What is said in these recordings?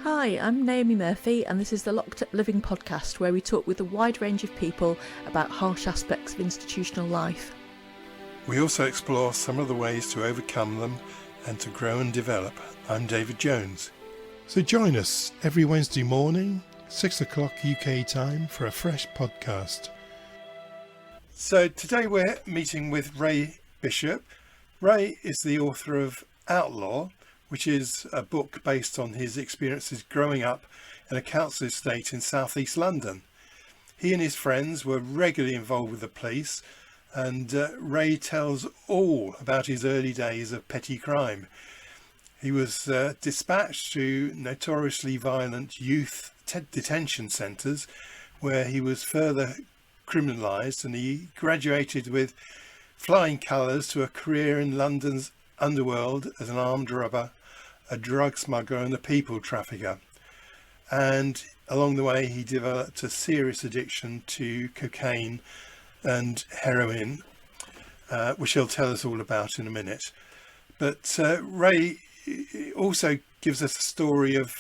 Hi, I'm Naomi Murphy, and this is the Locked Up Living podcast, where we talk with a wide range of people about harsh aspects of institutional life. We also explore some of the ways to overcome them and to grow and develop. I'm David Jones. So join us every Wednesday morning, 6 o'clock UK time, for a fresh podcast. So today we're meeting with Ray Bishop. Ray is the author of Outlaw, which is a book based on his experiences growing up in a council estate in southeast London. He and his friends were regularly involved with the police, and Ray tells all about his early days of petty crime. He was dispatched to notoriously violent youth detention centres, where he was further criminalised, and he graduated with flying colours to a career in London's underworld as an armed robber, a drug smuggler and a people trafficker. And along the way he developed a serious addiction to cocaine and heroin, which he'll tell us all about in a minute. But Ray also gives us a story of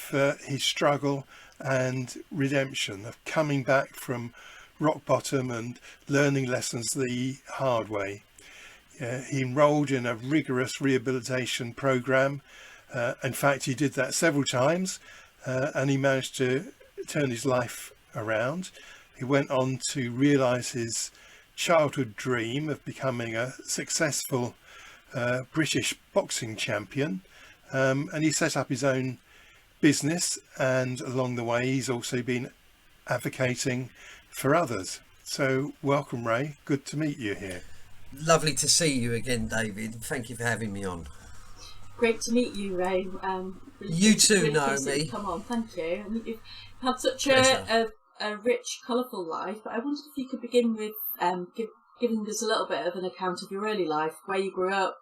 his struggle and redemption, of coming back from rock bottom and learning lessons the hard way. He enrolled in a rigorous rehabilitation program. In fact, he did that several times, and he managed to turn his life around. He went on to realise his childhood dream of becoming a successful British boxing champion, and he set up his own business, and along the way he's also been advocating for others. So welcome, Ray. Good to meet you here. Lovely to see you again, David. Thank you for having me on. Great to meet you, Ray. You too, really Naomi. Come on, thank you. I mean, you've had such a rich, colourful life, but I wondered if you could begin with giving us a little bit of an account of your early life, where you grew up.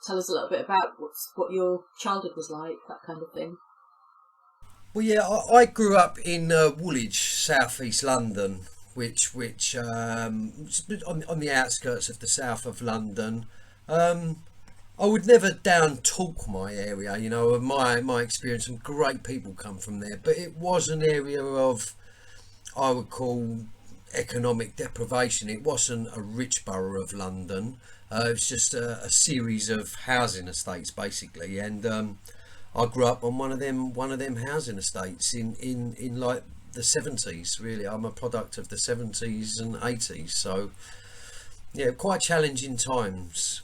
Tell us a little bit about what your childhood was like, that kind of thing. Well, yeah, I grew up in Woolwich, southeast London, which on the outskirts of the south of London. I would never down talk my area, you know, my experience. Some great people come from there, but it was an area of, I would call, economic deprivation. It wasn't a rich borough of London. It was just a series of housing estates, basically, and I grew up on one of them housing estates in like the 70s. Really, I'm a product of the 70s and 80s, so yeah, quite challenging times.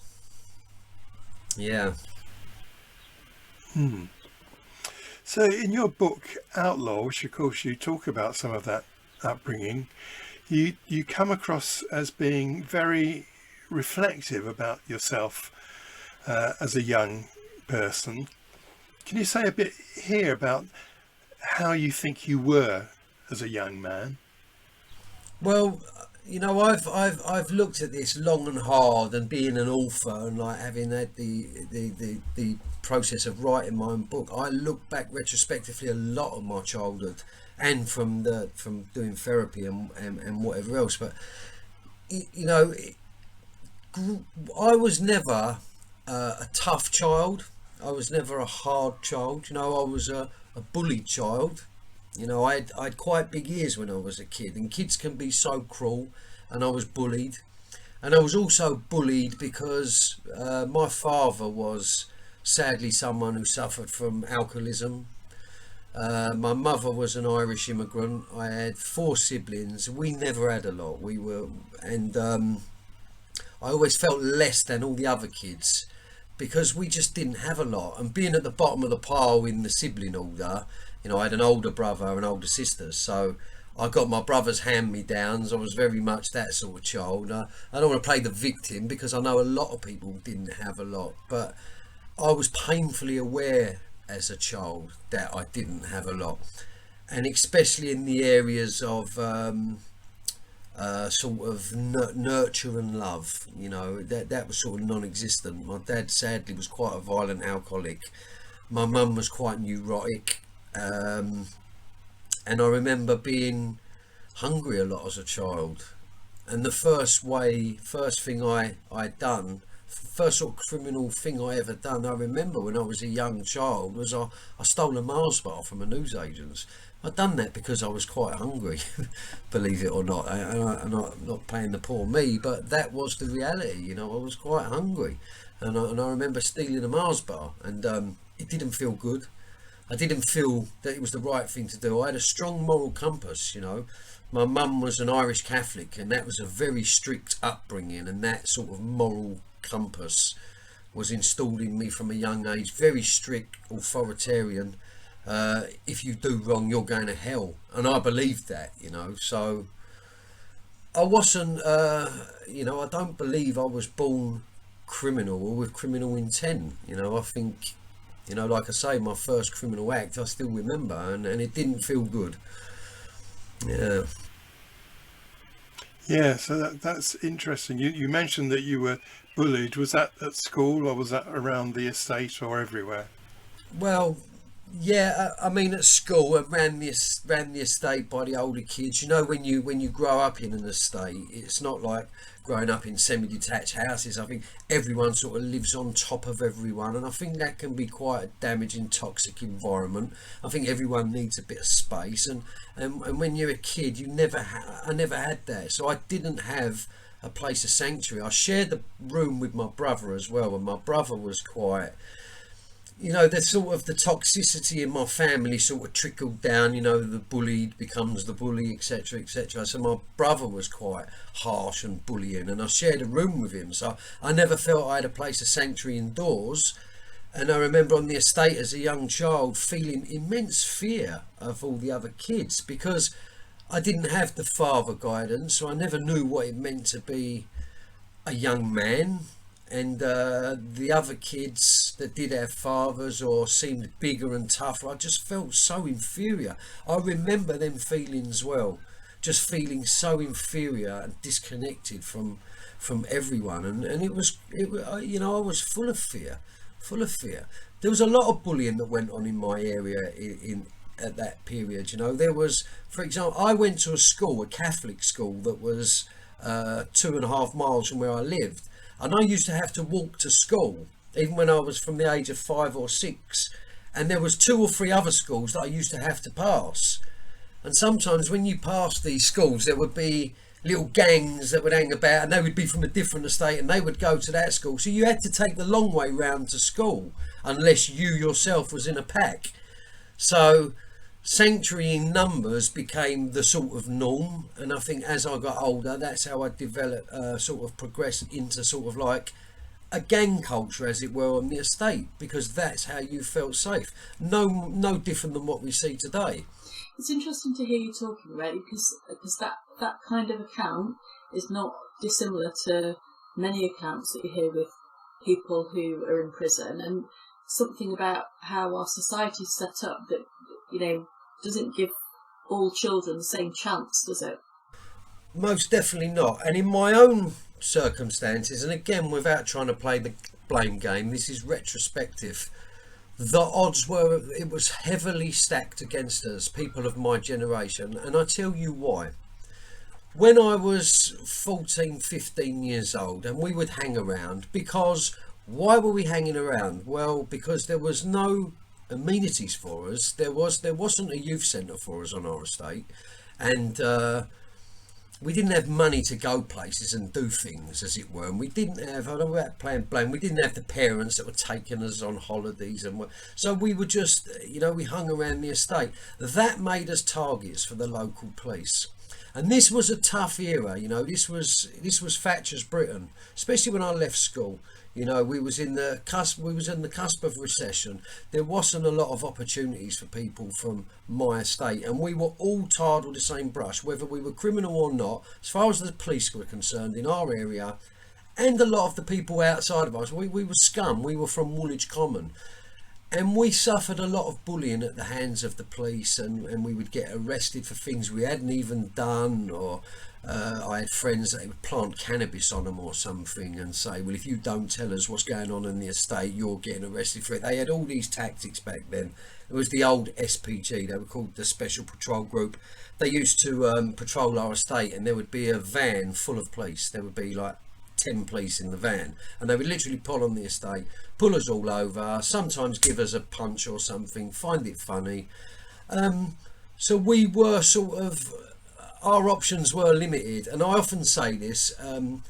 Yeah. So in your book Outlaw, which of course you talk about some of that upbringing, you come across as being very reflective about yourself as a young person. Can you say a bit here about how you think you were as a young man? Well, you know, I've looked at this long and hard, and being an author and like having had the process of writing my own book, I look back retrospectively a lot of my childhood, and from doing therapy and whatever else. But you know, I was never a tough child. I was never a hard child. You know, I was a bullied child. You know, I had quite big ears when I was a kid, and kids can be so cruel, and I was bullied. And I was also bullied because my father was sadly someone who suffered from alcoholism. My mother was an Irish immigrant. I had 4 siblings. We never had a lot. I always felt less than all the other kids because we just didn't have a lot. And being at the bottom of the pile in the sibling order, you know, I had an older brother and older sisters, so I got my brother's hand-me-downs. I was very much that sort of child. I don't want to play the victim because I know a lot of people didn't have a lot, but I was painfully aware as a child that I didn't have a lot, and especially in the areas of sort of nurture and love. You know, that was sort of non-existent. My dad sadly was quite a violent alcoholic. My mum was quite neurotic. And I remember being hungry a lot as a child, and the first thing I'd done first sort of criminal thing I ever done, I remember when I was a young child, was I stole a Mars bar from a newsagent's. I'd done that because I was quite hungry, believe it or not, and I'm not playing the poor me, but that was the reality. You know, I was quite hungry, and I remember stealing a Mars bar, and it didn't feel good. I didn't feel that it was the right thing to do. I had a strong moral compass, you know. My mum was an Irish Catholic, and that was a very strict upbringing, and that sort of moral compass was installed in me from a young age. Very strict, authoritarian. If you do wrong, you're going to hell, and I believed that, you know. So I wasn't, you know, I don't believe I was born criminal or with criminal intent. You know, I think, you know, like I say, my first criminal act I still remember, and it didn't feel good. Yeah. Yeah, so that's interesting. You mentioned that you were bullied. Was that at school, or was that around the estate, or everywhere? Well, yeah, I mean, at school, around the estate by the older kids. You know, when you grow up in an estate, it's not like growing up in semi-detached houses. I think everyone sort of lives on top of everyone, and I think that can be quite a damaging, toxic environment. I think everyone needs a bit of space, and when you're a kid, I never had that, so I didn't have a place of sanctuary. I shared the room with my brother as well, and my brother was quite, you know, the sort of the toxicity in my family sort of trickled down. You know, the bullied becomes the bully, etc., etc. So my brother was quite harsh and bullying, and I shared a room with him, so I never felt I had a place of sanctuary indoors. And I remember on the estate as a young child feeling immense fear of all the other kids, because I didn't have the father guidance, so I never knew what it meant to be a young man. And the other kids that did have fathers or seemed bigger and tougher, I just felt so inferior. I remember them feelings well, just feeling so inferior and disconnected from everyone. And it was, you know, I was full of fear. There was a lot of bullying that went on in my area at that period. You know, there was, for example, I went to a Catholic school that was 2.5 miles from where I lived. And I used to have to walk to school, even when I was from the age of 5 or 6. And there was 2 or 3 other schools that I used to have to pass. And sometimes when you pass these schools, there would be little gangs that would hang about, and they would be from a different estate, and they would go to that school. So you had to take the long way round to school, unless you yourself was in a pack. So sanctuary in numbers became the sort of norm, and I think as I got older, that's how I developed, sort of progressed into sort of like a gang culture, as it were, on the estate, because that's how you felt safe. No different than what we see today. It's interesting to hear you talking about it, because that kind of account is not dissimilar to many accounts that you hear with people who are in prison, and something about how our society is set up that, you know, doesn't give all children the same chance, does it? Most definitely not. And in my own circumstances, and again, without trying to play the blame game, this is retrospective, the odds were, it was heavily stacked against us, people of my generation, and I tell you why. When I was 14, 15 years old, and we would hang around, because why were we hanging around? Well, because there was no amenities for us. There wasn't a youth centre for us on our estate, and we didn't have money to go places and do things, as it were. And we didn't have, I don't know about playing blame, we didn't have the parents that were taking us on holidays, and so we were just, you know, we hung around the estate. That made us targets for the local police. And this was a tough era, you know. This was Thatcher's Britain, especially when I left school. You know, we was in the cusp of recession. There wasn't a lot of opportunities for people from my estate, and we were all tarred with the same brush, whether we were criminal or not. As far as the police were concerned in our area, and a lot of the people outside of us, we were scum. We were from Woolwich Common, and we suffered a lot of bullying at the hands of the police, and we would get arrested for things we hadn't even done, or I had friends that would plant cannabis on them or something and say, well, if you don't tell us what's going on in the estate, you're getting arrested for it. They had all these tactics back then. It was the old SPG, they were called the Special Patrol Group. They used to patrol our estate, and there would be a van full of police. There would be like 10 police in the van, and they would literally pull on the estate, pull us all over, sometimes give us a punch or something, find it funny. So we were sort of, our options were limited, and I often say this,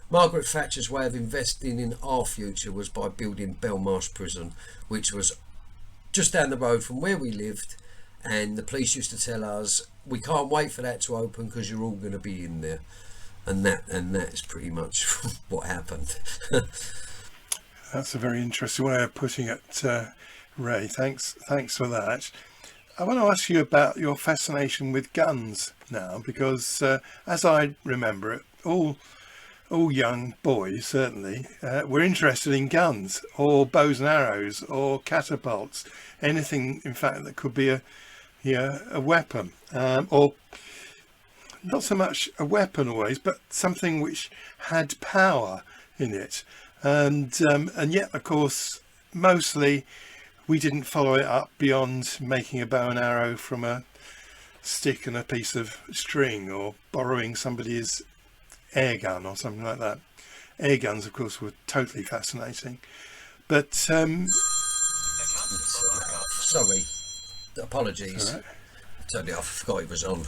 Margaret Thatcher's way of investing in our future was by building Belmarsh Prison, which was just down the road from where we lived, and the police used to tell us, we can't wait for that to open because you're all going to be in there. And that's pretty much what happened. That's a very interesting way of putting it, Ray. Thanks for that. I want to ask you about your fascination with guns now, because as I remember it, all young boys certainly were interested in guns, or bows and arrows, or catapults, anything in fact that could be a weapon, or not so much a weapon always, but something which had power in it. And yet, of course, mostly we didn't follow it up beyond making a bow and arrow from a stick and a piece of string, or borrowing somebody's air gun or something like that. Air guns, of course, were totally fascinating. But sorry, apologies. Right. Totally, I forgot it was on.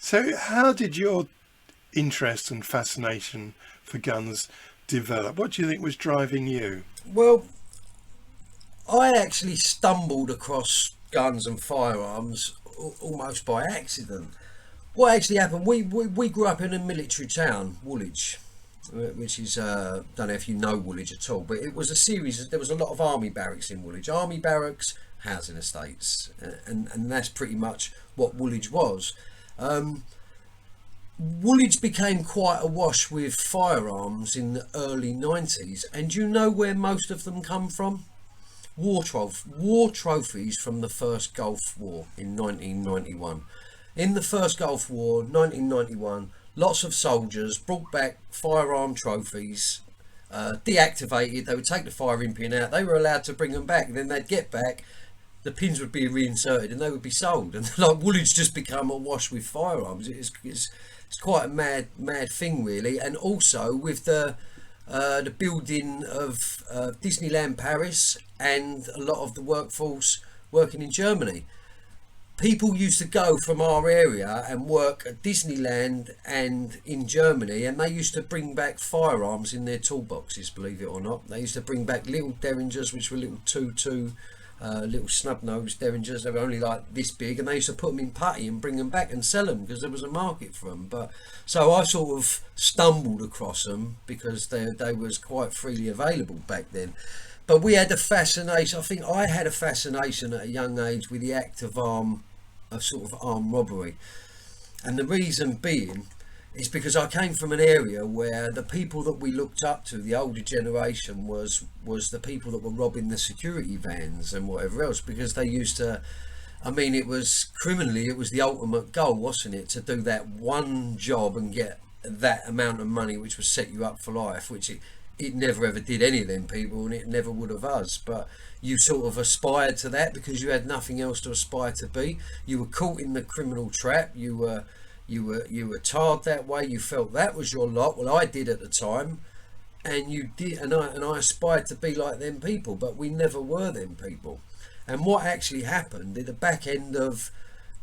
So how did your interest and fascination for guns develop? What do you think was driving you? Well, I actually stumbled across guns and firearms almost by accident. What actually happened, we grew up in a military town, Woolwich, which is, don't know if you know Woolwich at all, but it was a series, there was a lot of army barracks in Woolwich. Army barracks, housing estates, and that's pretty much what Woolwich was. Woolwich became quite awash with firearms in the early 90s, and you know where most of them come from? War trophies from the first Gulf War in 1991. In the first Gulf War, 1991, lots of soldiers brought back firearm trophies, deactivated. They would take the firing pin out, they were allowed to bring them back, then they'd get back, the pins would be reinserted and they would be sold. And like Woolwich just become awash with firearms. It's quite a mad thing really. And also with the building of Disneyland Paris and a lot of the workforce working in Germany, people used to go from our area and work at Disneyland and in Germany, and they used to bring back firearms in their toolboxes, believe it or not. They used to bring back little derringers, which were little little snub-nosed derringers. They were only like this big, and they used to put them in putty and bring them back and sell them because there was a market for them. But so I sort of stumbled across them because they was quite freely available back then. But we had a fascination, I think I had a fascination at a young age with the act of sort of armed robbery. And the reason being is because I came from an area where the people that we looked up to, the older generation, was the people that were robbing the security vans and whatever else, because they used to, I mean, it was criminally, it was the ultimate goal, wasn't it, to do that one job and get that amount of money which would set you up for life, which it never ever did any of them people, and it never would have us. But you sort of aspired to that because you had nothing else to aspire to be. You were caught in the criminal trap, you were tarred that way, you felt that was your lot. Well, I did at the time, and you did, and I aspired to be like them people, but we never were them people. And what actually happened at the back end of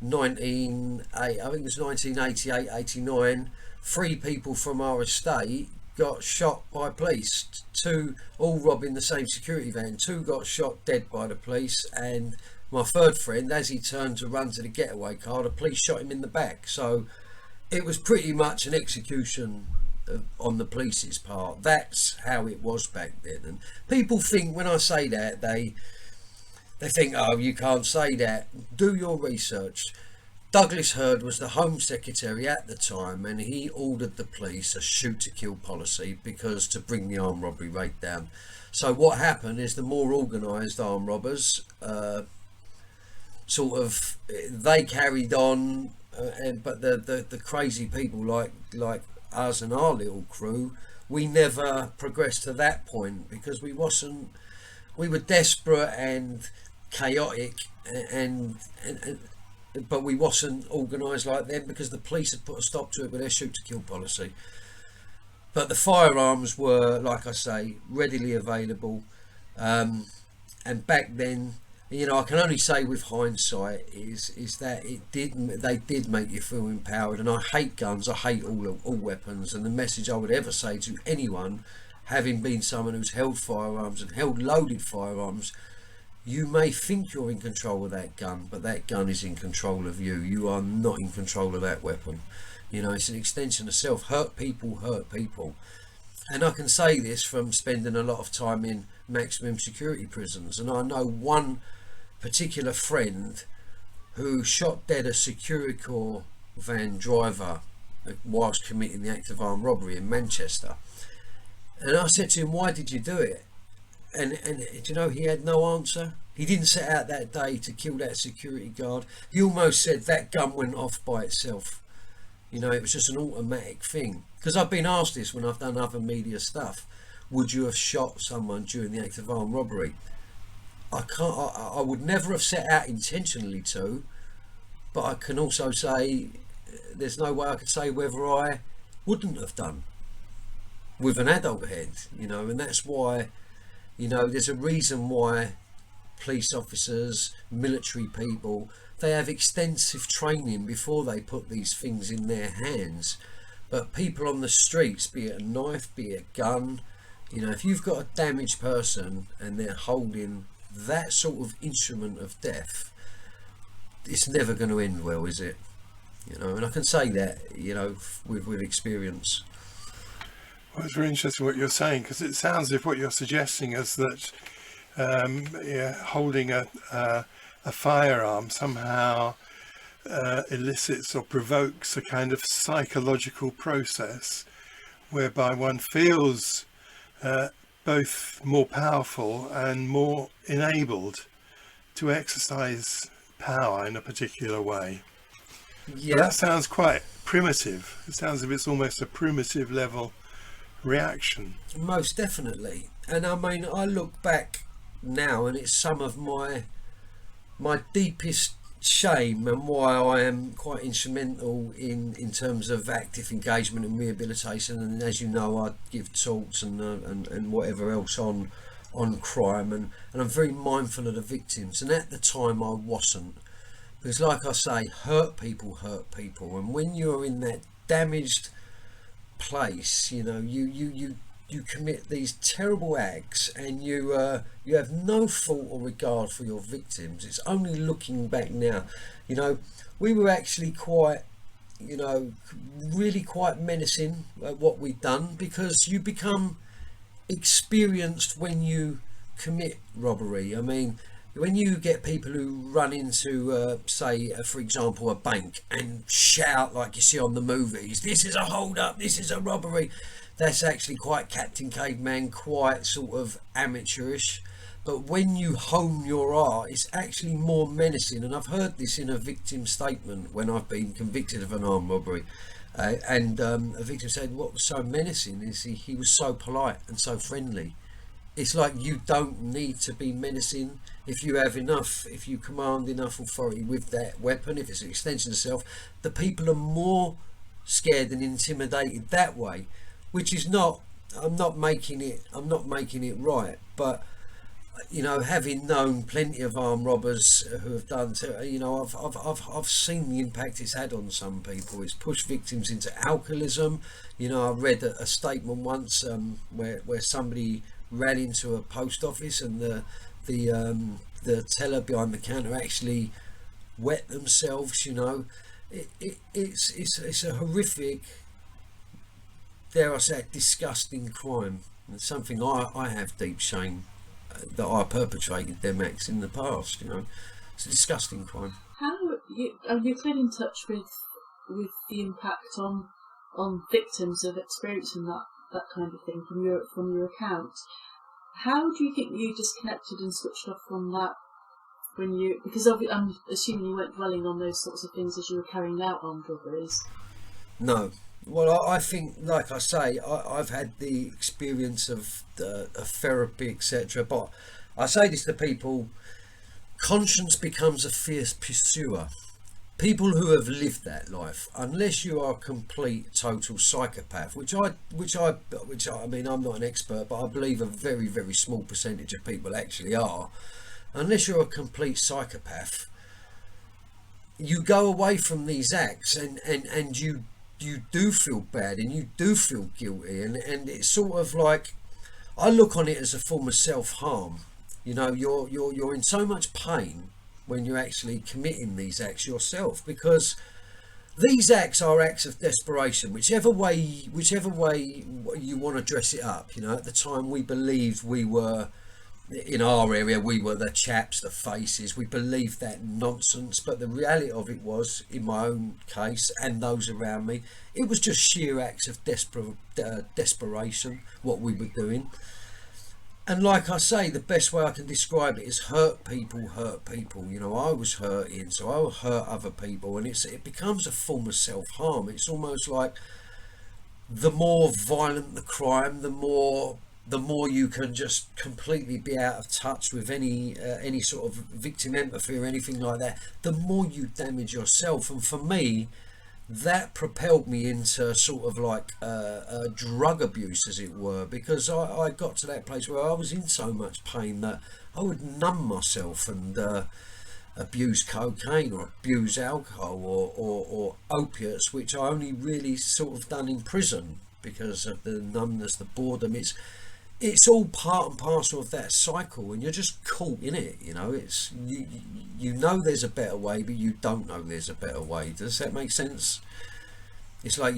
I think it was 1988, 89, 3 people from our estate got shot by police, 2 all robbing the same security van, 2 got shot dead by the police, and my third friend, as he turned to run to the getaway car, the police shot him in the back. So it was pretty much an execution on the police's part. That's how it was back then. And people think, when I say that, they think, oh, you can't say that. Do your research. Douglas Hurd was the Home Secretary at the time, and he ordered the police a shoot to kill policy because to bring the armed robbery rate down. So what happened is the more organised armed robbers sort of, they carried on, but the crazy people like us and our little crew, we never progressed to that point because we were desperate and chaotic and but we wasn't organised like them because the police had put a stop to it with their shoot to kill policy. But the firearms were, like I say, readily available, and back then, you know, I can only say with hindsight is that they did make you feel empowered. And I hate guns, I hate all weapons, and the message I would ever say to anyone, having been someone who's held firearms and held loaded firearms, you may think you're in control of that gun, but that gun is in control of you. You are not in control of that weapon. You know, it's an extension of self. Hurt people hurt people. And I can say this from spending a lot of time in maximum security prisons. And I know one particular friend who shot dead a Securicor van driver whilst committing the act of armed robbery in Manchester. And I said to him, why did you do it? And you know, he had no answer. He didn't set out that day to kill that security guard. He almost said that gun went off by itself. You know, it was just an automatic thing. Because I've been asked this when I've done other media stuff. Would you have shot someone during the act of armed robbery? I would never have set out intentionally to, but I can also say there's no way I could say whether I wouldn't have done with an adult head, you know. And that's why, you know, there's a reason why police officers, military people, they have extensive training before they put these things in their hands. But people on the streets, be it a knife, be it a gun, you know, if you've got a damaged person and they're holding that sort of instrument of death, it's never going to end well, is it? You know, and I can say that, you know, with experience. Well, it's really interesting what you're saying, because it sounds as if what you're suggesting is that holding a firearm somehow elicits or provokes a kind of psychological process whereby one feels both more powerful and more enabled to exercise power in a particular way. Yeah, but that sounds quite primitive. It sounds as if it's almost a primitive level reaction. most definitely. And I mean, I look back now and it's some of my deepest shame and why I am quite instrumental in terms of active engagement and rehabilitation. And as you know, I give talks and whatever else on crime, and I'm very mindful of the victims. And at the time I wasn't, because like I say, hurt people, and when you're in that damaged place, you know, you commit these terrible acts, and you have no thought or regard for your victims. It's only looking back now, you know, we were actually quite, you know, really quite menacing at what we'd done, because you become experienced when you commit robbery. I mean, when you get people who run into say for example a bank and shout like you see on the movies, this is a hold up, this is a robbery, that's actually quite Captain Caveman, quite sort of amateurish. But when you hone your art, it's actually more menacing. And I've heard this in a victim statement when I've been convicted of an armed robbery. And a victim said what was so menacing is he was so polite and so friendly. It's like you don't need to be menacing if you have enough, if you command enough authority with that weapon, if it's an extension of self. The people are more scared and intimidated that way, which is not, I'm not making it right, but you know, having known plenty of armed robbers who have done, you know, I've seen the impact it's had on some people. It's pushed victims into alcoholism. You know, I read a statement once where somebody ran into a post office and the teller behind the counter actually wet themselves. You know, it's a horrific, dare I say, disgusting crime. It's something I have deep shame that I perpetrated them acts in the past. You know, it's a disgusting crime. You're clearly in touch with the impact on victims of experiencing that kind of thing from your account. How do you think you disconnected and switched off from that because I'm assuming you weren't dwelling on those sorts of things as you were carrying out armed robberies? No. Well, I think, like I say, I've had the experience of therapy, etc. But I say this to people: conscience becomes a fierce pursuer. people who have lived that life, unless you are a complete total psychopath, which I mean, I'm not an expert, but I believe a very, very small percentage of people actually are. Unless you're a complete psychopath, you go away from these acts, and you do feel bad, and you do feel guilty, and it's sort of like, I look on it as a form of self-harm. You know, you're in so much pain when you're actually committing these acts yourself, because these acts are acts of desperation, whichever way you want to dress it up. You know, at the time we believed we were, in our area, we were the chaps, the faces. We believed that nonsense, but the reality of it was, in my own case and those around me, it was just sheer acts of desperation, what we were doing. And like I say, the best way I can describe it is hurt people. You know, I was hurting, so I will hurt other people, and it becomes a form of self-harm. It's almost like the more violent the crime, the more you can just completely be out of touch with any sort of victim empathy or anything like that, the more you damage yourself. And for me, that propelled me into sort of like drug abuse, as it were, because I got to that place where I was in so much pain that I would numb myself and abuse cocaine or abuse alcohol or opiates, which I only really sort of done in prison because of the numbness, the boredom. It's all part and parcel of that cycle, and you're just caught in it. You know, it's you know there's a better way, but you don't know there's a better way. Does that make sense? It's like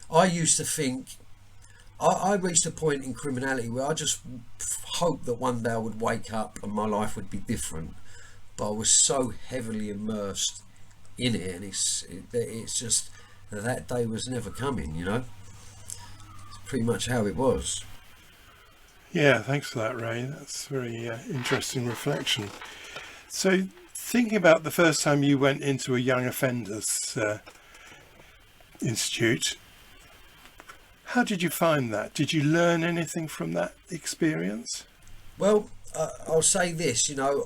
I used to think, I reached a point in criminality where I just hoped that one day I would wake up and my life would be different, but I was so heavily immersed in it, and it's just that day was never coming. You know, it's pretty much how it was. Yeah, thanks for that, Ray. That's a very interesting reflection. So, thinking about the first time you went into a young offenders institute, how did you find that? Did you learn anything from that experience? Well, I'll say this. You know,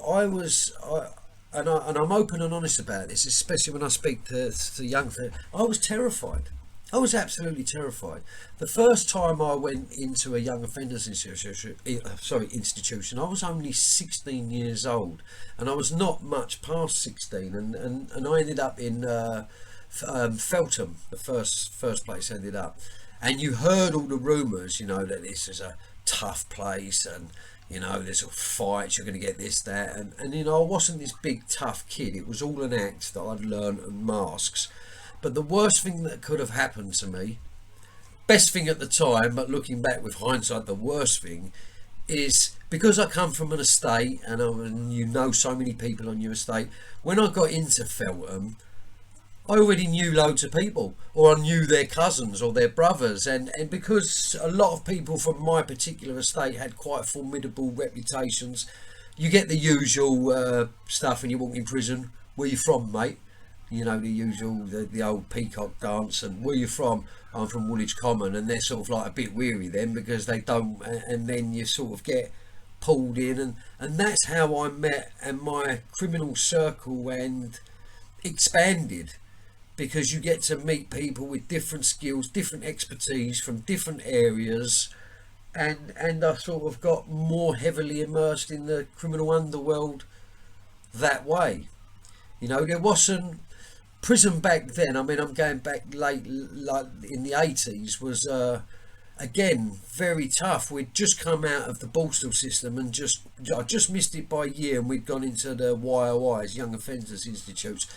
and I'm open and honest about this, especially when I speak to young people. I was terrified. I was absolutely terrified. The first time I went into a young offenders institution, I was only 16 years old, and I was not much past 16, and I ended up in Feltham, the first place I ended up. And you heard all the rumours, you know, that this is a tough place, and you know, there's fights, you're going to get this, that, and you know, I wasn't this big tough kid. It was all an act that I'd learned, and masks. But the worst thing that could have happened to me, best thing at the time, but looking back with hindsight, the worst thing is, because I come from an estate, and you know so many people on your estate, when I got into Feltham, I already knew loads of people, or I knew their cousins or their brothers, and because a lot of people from my particular estate had quite formidable reputations, you get the usual stuff when you walk in prison. Where you from, mate? You know, the usual, the old peacock dance, and where you from? I'm from Woolwich Common, and they're sort of like a bit weary then, because they don't, and then you sort of get pulled in, and that's how I met, and my criminal circle and expanded, because you get to meet people with different skills, different expertise from different areas, and I sort of got more heavily immersed in the criminal underworld that way. You know, there wasn't prison back then. I mean, I'm going back late, like in the 80s, was again very tough. We'd just come out of the Borstal system, and I just missed it by a year, and we'd gone into the YOIs, Young Offenders Institutes.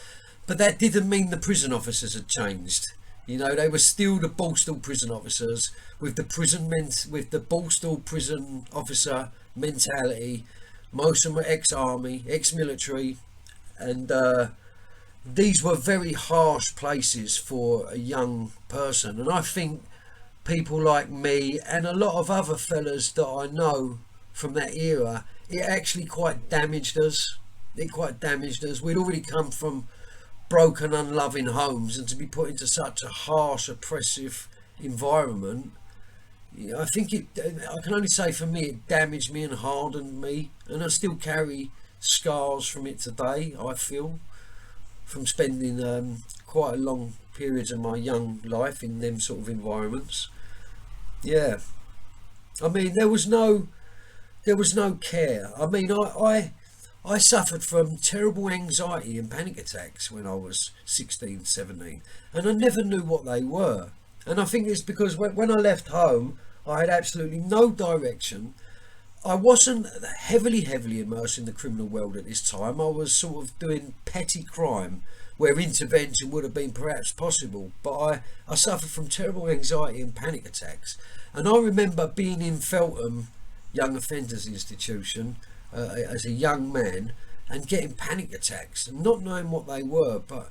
But that didn't mean the prison officers had changed. You know, they were still the Borstal prison officers with the Borstal prison officer mentality. Most of them were ex-army, ex-military, and these were very harsh places for a young person. And I think people like me and a lot of other fellas that I know from that era, it actually quite damaged us. It quite damaged us. We'd already come from broken, unloving homes, and to be put into such a harsh, oppressive environment, you know, I think I can only say for me, it damaged me and hardened me, and I still carry scars from it today, I feel, from spending quite a long periods of my young life in them sort of environments. Yeah, I mean there was no care. I mean I suffered from terrible anxiety and panic attacks when I was 16, 17, and I never knew what they were. And I think it's because when I left home, I had absolutely no direction. I wasn't heavily immersed in the criminal world at this time. I was sort of doing petty crime where intervention would have been perhaps possible. But I suffered from terrible anxiety and panic attacks. And I remember being in Feltham Young Offenders Institution as a young man and getting panic attacks and not knowing what they were, but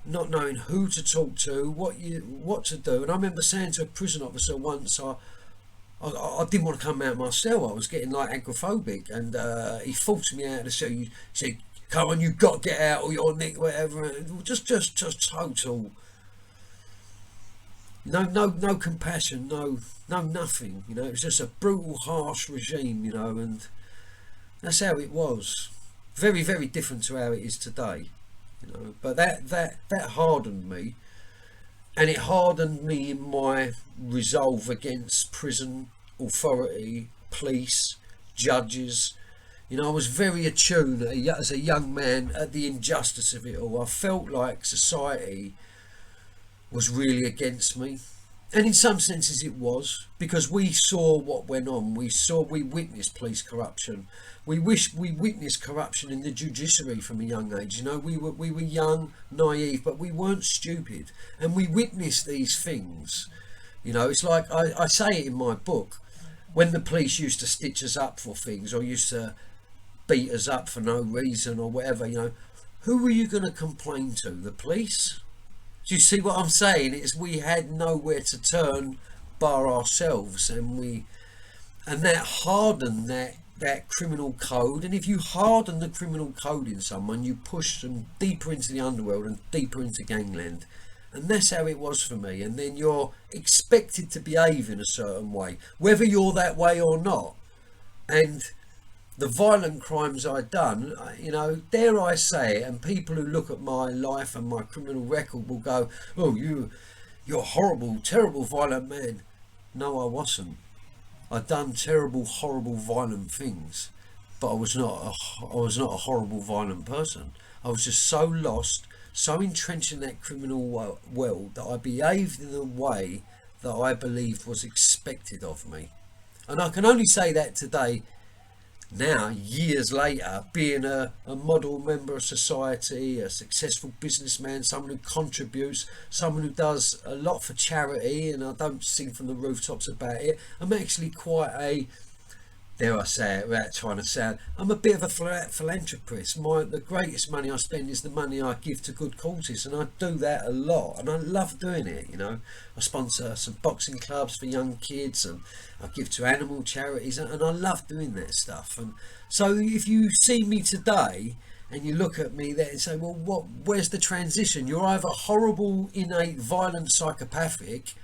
not knowing who to talk to, what to do. And I remember saying to a prison officer once, I didn't want to come out of my cell. I was getting like agoraphobic, and he forced me out of the cell. He said, "Come on, you've got to get out, or you're nick, whatever." Just total. No compassion, no nothing. You know, it was just a brutal, harsh regime. You know, and that's how it was. Very, very different to how it is today. You know, but that hardened me, and it hardened me in my resolve against prison authority, police, judges. You know, I was very attuned as a young man at the injustice of it all. I felt like society was really against me, and in some senses it was, because we saw what went on. We witnessed police corruption. We witnessed corruption in the judiciary from a young age. You know, we were young, naive, but we weren't stupid, and we witnessed these things. You know, it's like I say it in my book, when the police used to stitch us up for things, or used to beat us up for no reason or whatever. You know, who were you going to complain to? The police? Do you see what I'm saying? It's we had nowhere to turn bar ourselves, and that hardened that criminal code. And if you harden the criminal code in someone, you push them deeper into the underworld and deeper into gangland. And that's how it was for me. And then you're expected to behave in a certain way, whether you're that way or not. And the violent crimes I'd done, you know, dare I say it, and people who look at my life and my criminal record will go, "Oh, you're a horrible, terrible, violent man." No, I wasn't. I'd done terrible, horrible, violent things, but I was not a horrible, violent person. I was just so lost, so entrenched in that criminal world, that I behaved in a way that I believed was expected of me. And I can only say that today, now, years later, being a model member of society, a successful businessman, someone who contributes, someone who does a lot for charity, and I don't sing from the rooftops about it. I'm actually quite a, dare I say it without trying to sound, I'm a bit of a philanthropist. The greatest money I spend is the money I give to good causes, and I do that a lot, and I love doing it. You know, I sponsor some boxing clubs for young kids, and I give to animal charities, and I love doing that stuff. And so if you see me today and you look at me there and say, well, where's the transition? You're either horrible, innate, violent, psychopathic,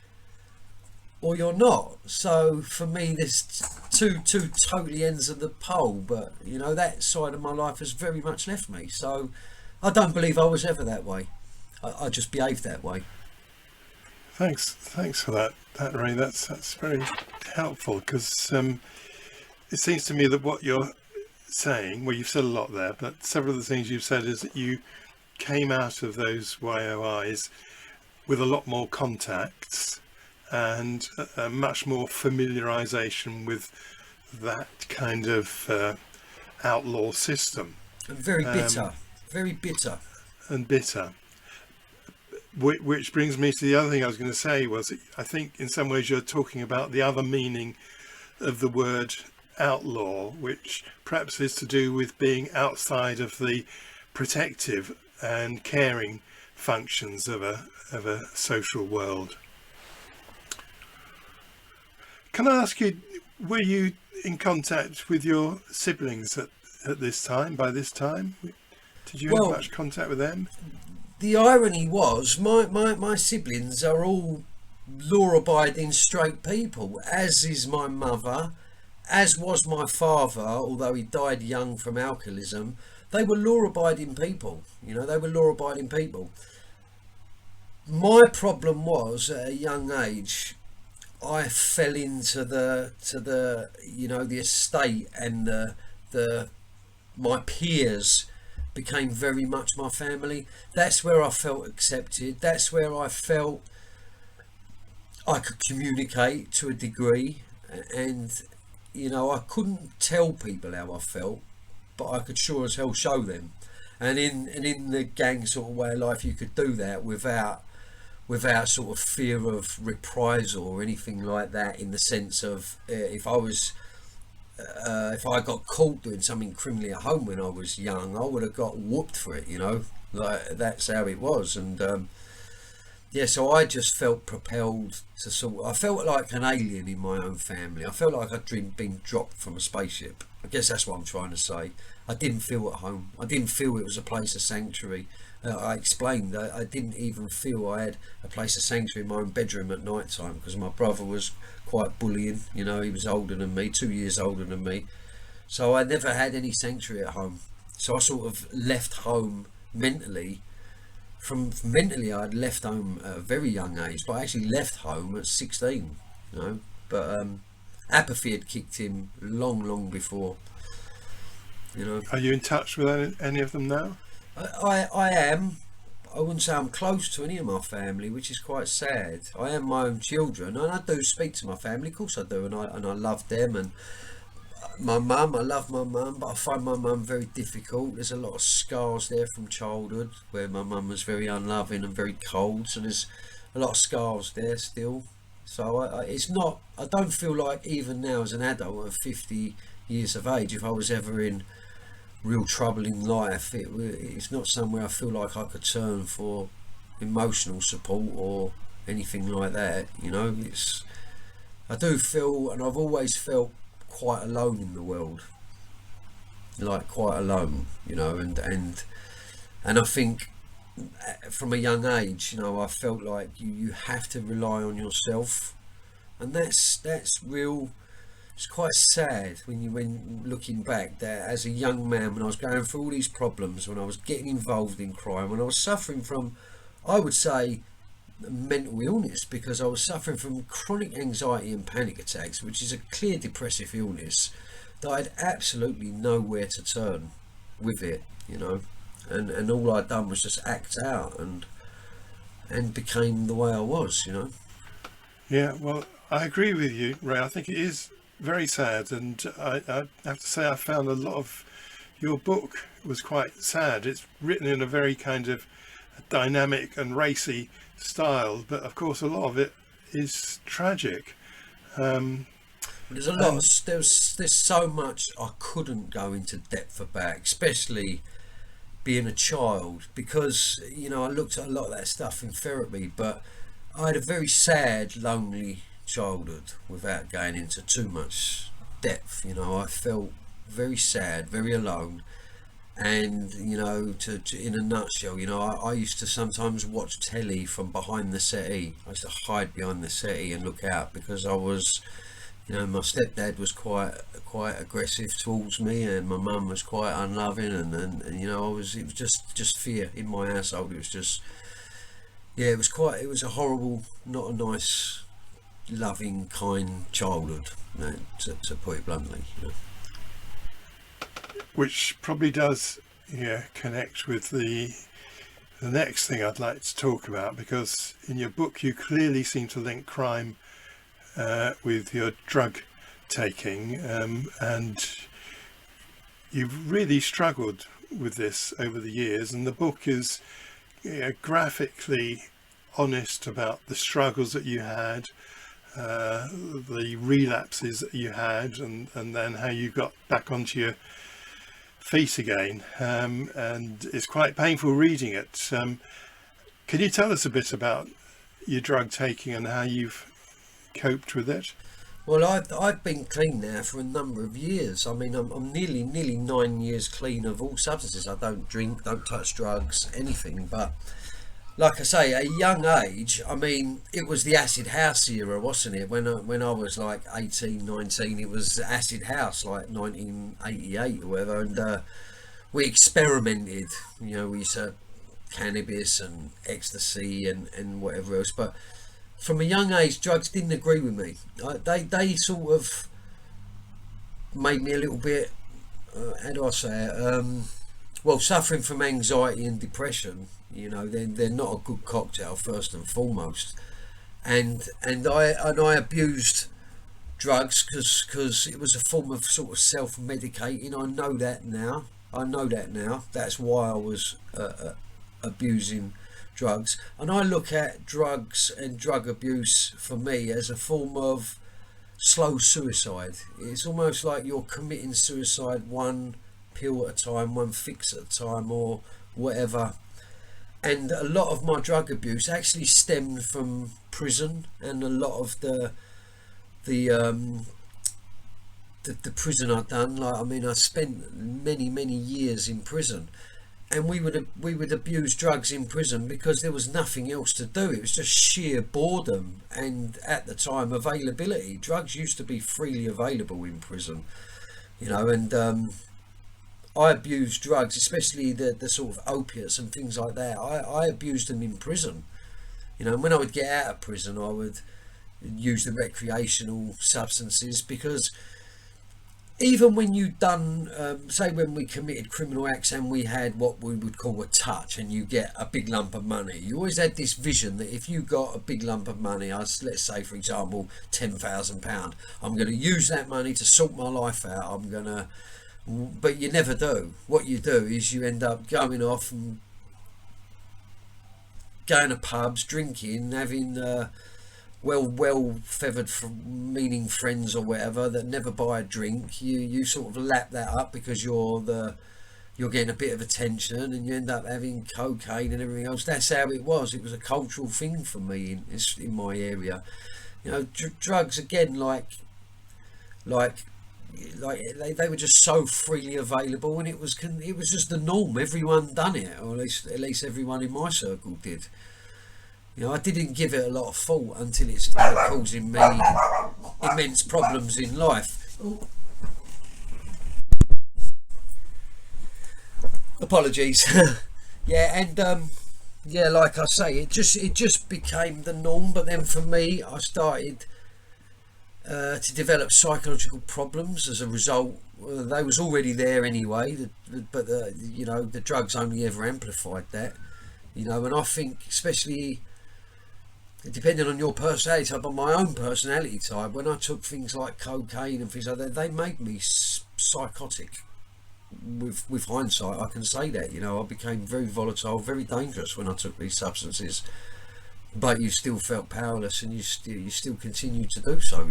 or you're not. So for me, there's two totally ends of the pole. But you know, that side of my life has very much left me. So I don't believe I was ever that way. I just behaved that way. Thanks for that, Ray. That's very helpful, because it seems to me that what you're saying, well, you've said a lot there, but several of the things you've said is that you came out of those YOIs with a lot more contacts and much more familiarisation with that kind of outlaw system. And very bitter, and bitter. Which brings me to the other thing I was going to say was, I think in some ways you're talking about the other meaning of the word outlaw, which perhaps is to do with being outside of the protective and caring functions of a social world. Can I ask you, were you in contact with your siblings at this time, by this time? Did you have much contact with them? The irony was, my siblings are all law-abiding straight people, as is my mother, as was my father, although he died young from alcoholism. they were law-abiding people. You know, they were law-abiding people. My problem was, at a young age, I fell into the the estate, and the my peers became very much my family. That's where I felt accepted. That's where I felt I could communicate to a degree, and I couldn't tell people how I felt, but I could sure as hell show them. And in the gang sort of way of life, you could do that without sort of fear of reprisal or anything like that, in the sense of if I got caught doing something criminally at home when I was young, I would have got whooped for it, like that's how it was. And so I just felt propelled to I felt like an alien in my own family. I felt like I'd been dropped from a spaceship. I guess that's what I'm trying to say. I didn't feel at home. I didn't feel it was a place of sanctuary. I explained that I didn't even feel I had a place of sanctuary in my own bedroom at night time, because my brother was quite bullying. He was older than me, 2 years older than me. So I never had any sanctuary at home. So I sort of left home mentally. Mentally, I'd left home at a very young age, but I actually left home at 16. But apathy had kicked in long before. Are you in touch with any of them now? I am. I wouldn't say I'm close to any of my family, which is quite sad. I am my own children, and I do speak to my family, of course I do, and I love them. And my mum, I love my mum, but I find my mum very difficult. There's a lot of scars there from childhood, where my mum was very unloving and very cold, so there's a lot of scars there still. So I don't feel like, even now as an adult at 50 years of age, if I was ever in real trouble in life, it's not somewhere I feel like I could turn for emotional support or anything like that. I do feel, and I've always felt, quite alone in the world, like quite alone, and I think from a young age, I felt like you have to rely on yourself, and that's real. It's quite sad when looking back, that as a young man, when I was going through all these problems, when I was getting involved in crime, when I was suffering from, I would say, mental illness, because I was suffering from chronic anxiety and panic attacks, which is a clear depressive illness, that I had absolutely nowhere to turn with it, and all I'd done was just act out and became the way I was. Yeah, well, I agree with you, Ray. I think it is very sad, and I have to say I found a lot of your book was quite sad. It's written in a very kind of dynamic and racy style, but of course a lot of it is tragic. There's a lot. There's so much I couldn't go into depth about, especially being a child, because I looked at a lot of that stuff in therapy, but I had a very sad, lonely childhood without going into too much depth. I felt very sad, very alone, and to in a nutshell, I used to sometimes watch telly from behind the settee. I used to hide behind the settee and look out, because I was, my stepdad was quite aggressive towards me, and my mum was quite unloving, and it was just fear in my household. It was just, it was a horrible, not a nice, loving, kind childhood, to put it bluntly. Which probably does connect with the next thing I'd like to talk about, because in your book you clearly seem to link crime with your drug taking, and you've really struggled with this over the years, and the book is graphically honest about the struggles that you had, the relapses that you had, and then how you got back onto your feet again, and it's quite painful reading it. Can you tell us a bit about your drug taking and how you've coped with it? Well, I've been clean now for a number of years. I mean, I'm nearly 9 years clean of all substances. I don't drink, don't touch drugs, anything. But like I say, at a young age, I mean, it was the acid house era, wasn't it? When I was like 18, 19, it was acid house, like 1988 or whatever. And we experimented. We used to cannabis and ecstasy and whatever else. But from a young age, drugs didn't agree with me. They sort of made me a little bit, how do I say it? Well, suffering from anxiety and depression, they're not a good cocktail first and foremost. And I abused drugs because it was a form of sort of self-medicating. I know that now. That's why I was abusing drugs. And I look at drugs and drug abuse for me as a form of slow suicide. It's almost like you're committing suicide one pill at a time, one fix at a time, or whatever. And a lot of my drug abuse actually stemmed from prison, and a lot of the prison I'd done. I spent many years in prison, and we would abuse drugs in prison because there was nothing else to do. It was just sheer boredom, and at the time, availability. Drugs used to be freely available in prison, and I abused drugs, especially the sort of opiates and things like that. I abused them in prison. And when I would get out of prison, I would use the recreational substances, because even when you'd done, say when we committed criminal acts and we had what we would call a touch, and you get a big lump of money, you always had this vision that if you got a big lump of money, let's say for example £10,000, I'm going to use that money to sort my life out. But you never do. What you do is you end up going off and going to pubs, drinking, having well feathered meaning friends or whatever that never buy a drink. You sort of lap that up because you're getting a bit of attention, and you end up having cocaine and everything else. That's how it was. It was a cultural thing for me in my area. Drugs again, like they were just so freely available, and it was just the norm. Everyone done it, or at least everyone in my circle did. I didn't give it a lot of thought until it started causing me immense problems in life. Apologies. Like I say, it just became the norm. But then for me, I started to develop psychological problems as a result. They was already there anyway, but the drugs only ever amplified that. And I think, especially depending on your personality type, on my own personality type, when I took things like cocaine and things like that, they made me psychotic. With hindsight, I can say that. I became very volatile, very dangerous when I took these substances. But you still felt powerless, and you still continued to do so.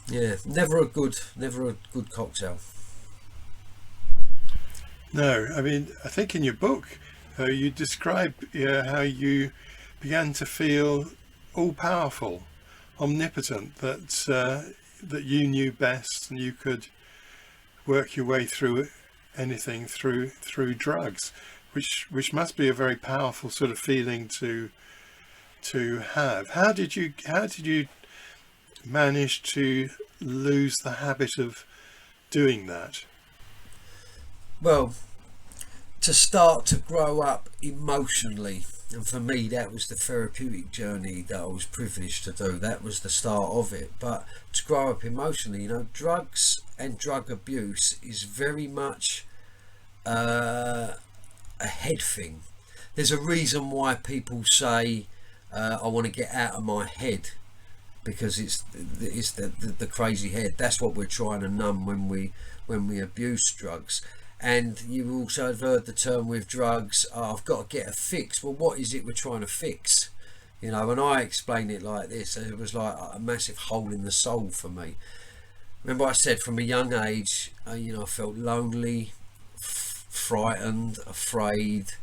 Yeah, never a good cocktail. No, I think in your book you describe how you began to feel all powerful, omnipotent, that you knew best and you could work your way through anything through drugs, which must be a very powerful sort of feeling to have. How did you manage to lose the habit of doing that? Well, to start to grow up emotionally, and for me that was the therapeutic journey that I was privileged to do. That was the start of it. But to grow up emotionally, drugs and drug abuse is very much a head thing. There's a reason why people say I want to get out of my head, because it's the crazy head. That's what we're trying to numb when we abuse drugs. And you also have heard the term with drugs, I've got to get a fix. Well, what is it we're trying to fix? And I explain it like this: it was like a massive hole in the soul for me. Remember I said from a young age, I felt lonely, frightened, afraid.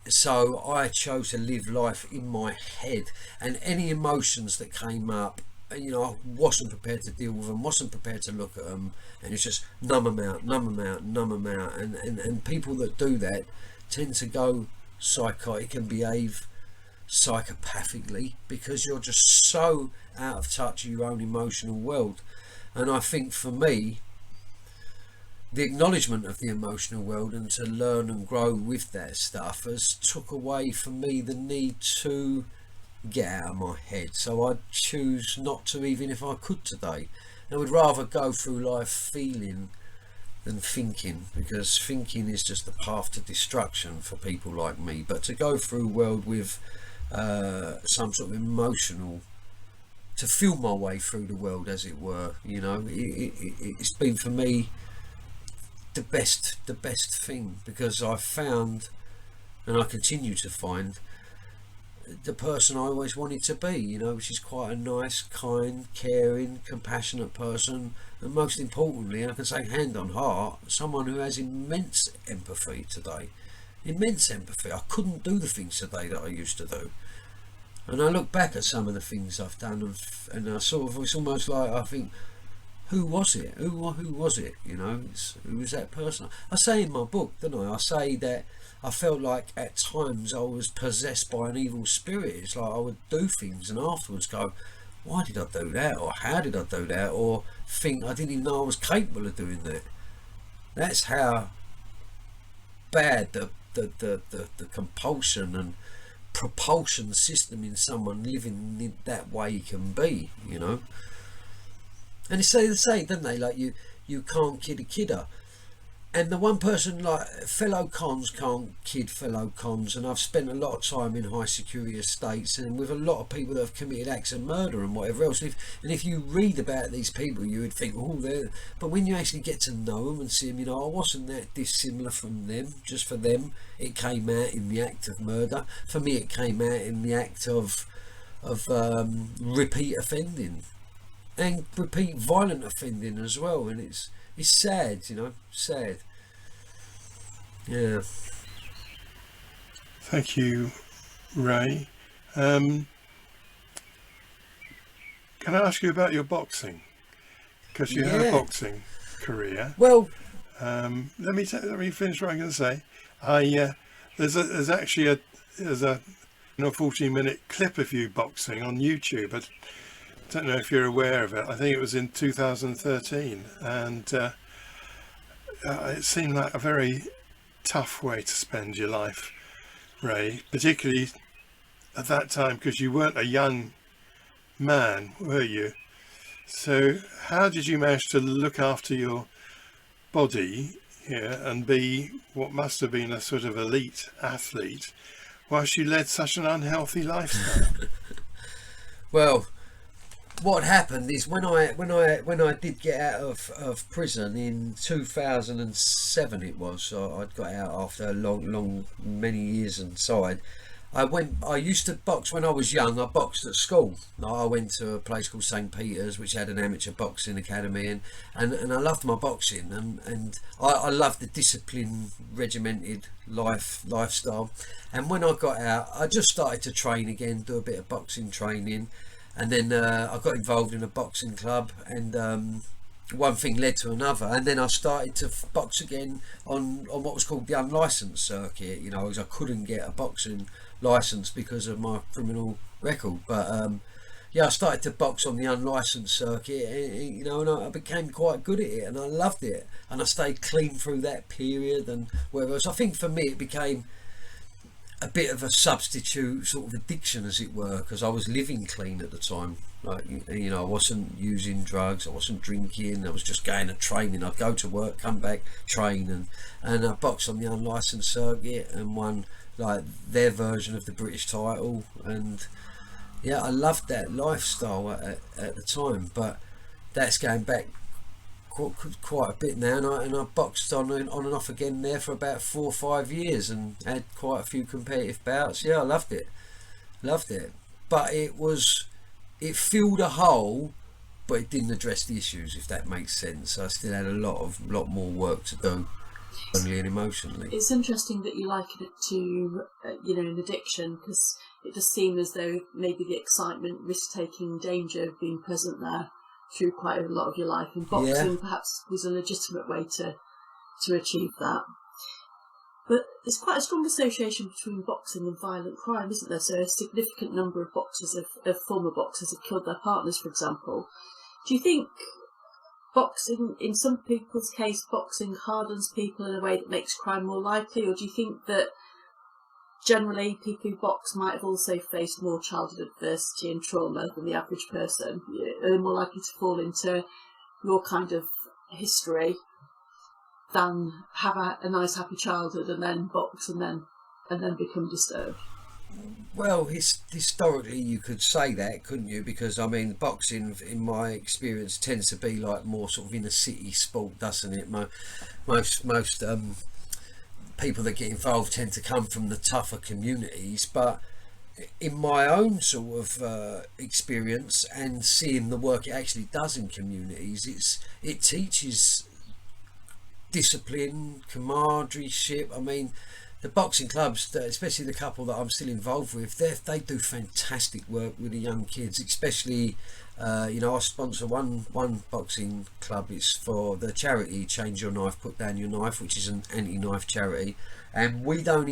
So I chose to live life in my head, and any emotions that came up, I wasn't prepared to deal with them, wasn't prepared to look at them, and it's just numb them out. And people that do that tend to go psychotic and behave psychopathically, because you're just so out of touch with your own emotional world. And I think for me, the acknowledgement of the emotional world and to learn and grow with that stuff has took away from me the need to get out of my head. So I choose not to, even if I could today. I would rather go through life feeling than thinking, because thinking is just the path to destruction for people like me. But to go through a world with some sort of emotional, to feel my way through the world, as it were, you know, it's been for me the best thing, because I found, and I continue to find, the person I always wanted to be, you know, which is quite a nice, kind, caring, compassionate person, and most importantly, I can say hand on heart, someone who has immense empathy today. Immense empathy. I couldn't do the things today that I used to do. And I look back at some of the things I've done, and I sort of, it's almost like I think, who was it? Who was it? You know, who was that person? I say in my book, don't I? I say that I felt like at times I was possessed by an evil spirit. It's like I would do things and afterwards go, why did I do that? Or how did I do that? Or think I didn't even know I was capable of doing that. That's how bad the compulsion and propulsion system in someone living in that way can be, you know. And they say, don't they, like you can't kid a kidder. And the one person, like, fellow cons can't kid fellow cons. And I've spent a lot of time in high security estates and with a lot of people that have committed acts of murder and whatever else. And if you read about these people, you would think, oh, they're... But when you actually get to know them and see them, you know, I wasn't that dissimilar from them. Just for them, it came out in the act of murder. For me, it came out in the act of repeat offending. And repeat violent offending as well. And it's sad, you know, sad. Yeah. Thank you, Ray. Can I ask you about your boxing? Because you had a boxing career. Well, let me finish what I'm going to say. There's actually a 14-minute clip of you boxing on YouTube. I don't know if you're aware of it. I think it was in 2013, and it seemed like a very tough way to spend your life, Ray, particularly at that time, because you weren't a young man, were you? So how did you manage to look after your body here and be what must have been a sort of elite athlete whilst you led such an unhealthy lifestyle? Well, what happened is when I did get out of prison in 2007, it was, so I'd got out after a many years inside. I used to box when I was young. I boxed at school. I went to a place called St. Peter's, which had an amateur boxing academy, and I loved my boxing, and I loved the discipline, regimented lifestyle. And when I got out, I just started to train again, do a bit of boxing training. And then I got involved in a boxing club, and one thing led to another. And then I started to box again on what was called the unlicensed circuit. You know, as I couldn't get a boxing license because of my criminal record. But I started to box on the unlicensed circuit, you know, and I became quite good at it, and I loved it. And I stayed clean through that period and whatever. So I think for me it became a bit of a substitute sort of addiction, as it were, because I was living clean at the time. Like, you know, I wasn't using drugs, I wasn't drinking, I was just going to training. I'd go to work, come back, train, and I boxed on the unlicensed circuit and won like their version of the British title. And yeah, I loved that lifestyle at the time, but that's going back quite a bit now, and I boxed on and off again there for about 4 or 5 years and had quite a few competitive bouts. Yeah, I loved it, but it filled a hole, but it didn't address the issues, if that makes sense. I still had a lot more work to do, emotionally and emotionally. It's interesting that you liken it to an addiction, because it does seem as though maybe the excitement, risk-taking, danger of being present there through quite a lot of your life, and boxing perhaps was a legitimate way to achieve that. But there's quite a strong association between boxing and violent crime, isn't there? So a significant number of boxers, of former boxers, have killed their partners, for example. Do you think boxing, in some people's case, boxing hardens people in a way that makes crime more likely, or do you think that generally people who box might have also faced more childhood adversity and trauma than the average person? Are they more likely to fall into your kind of history than have a nice happy childhood and then box and then become disturbed? Well, historically you could say that, couldn't you? Because I mean, boxing, in my experience, tends to be like more sort of inner city sport, doesn't it? Most people that get involved tend to come from the tougher communities, but in my own sort of experience and seeing the work it actually does in communities, it teaches discipline, camaraderie. I mean, the boxing clubs, especially the couple that I'm still involved with, they do fantastic work with the young kids, especially I sponsor one boxing club. It's for the charity Change Your Knife, Put Down Your Knife, which is an anti-knife charity, and they don't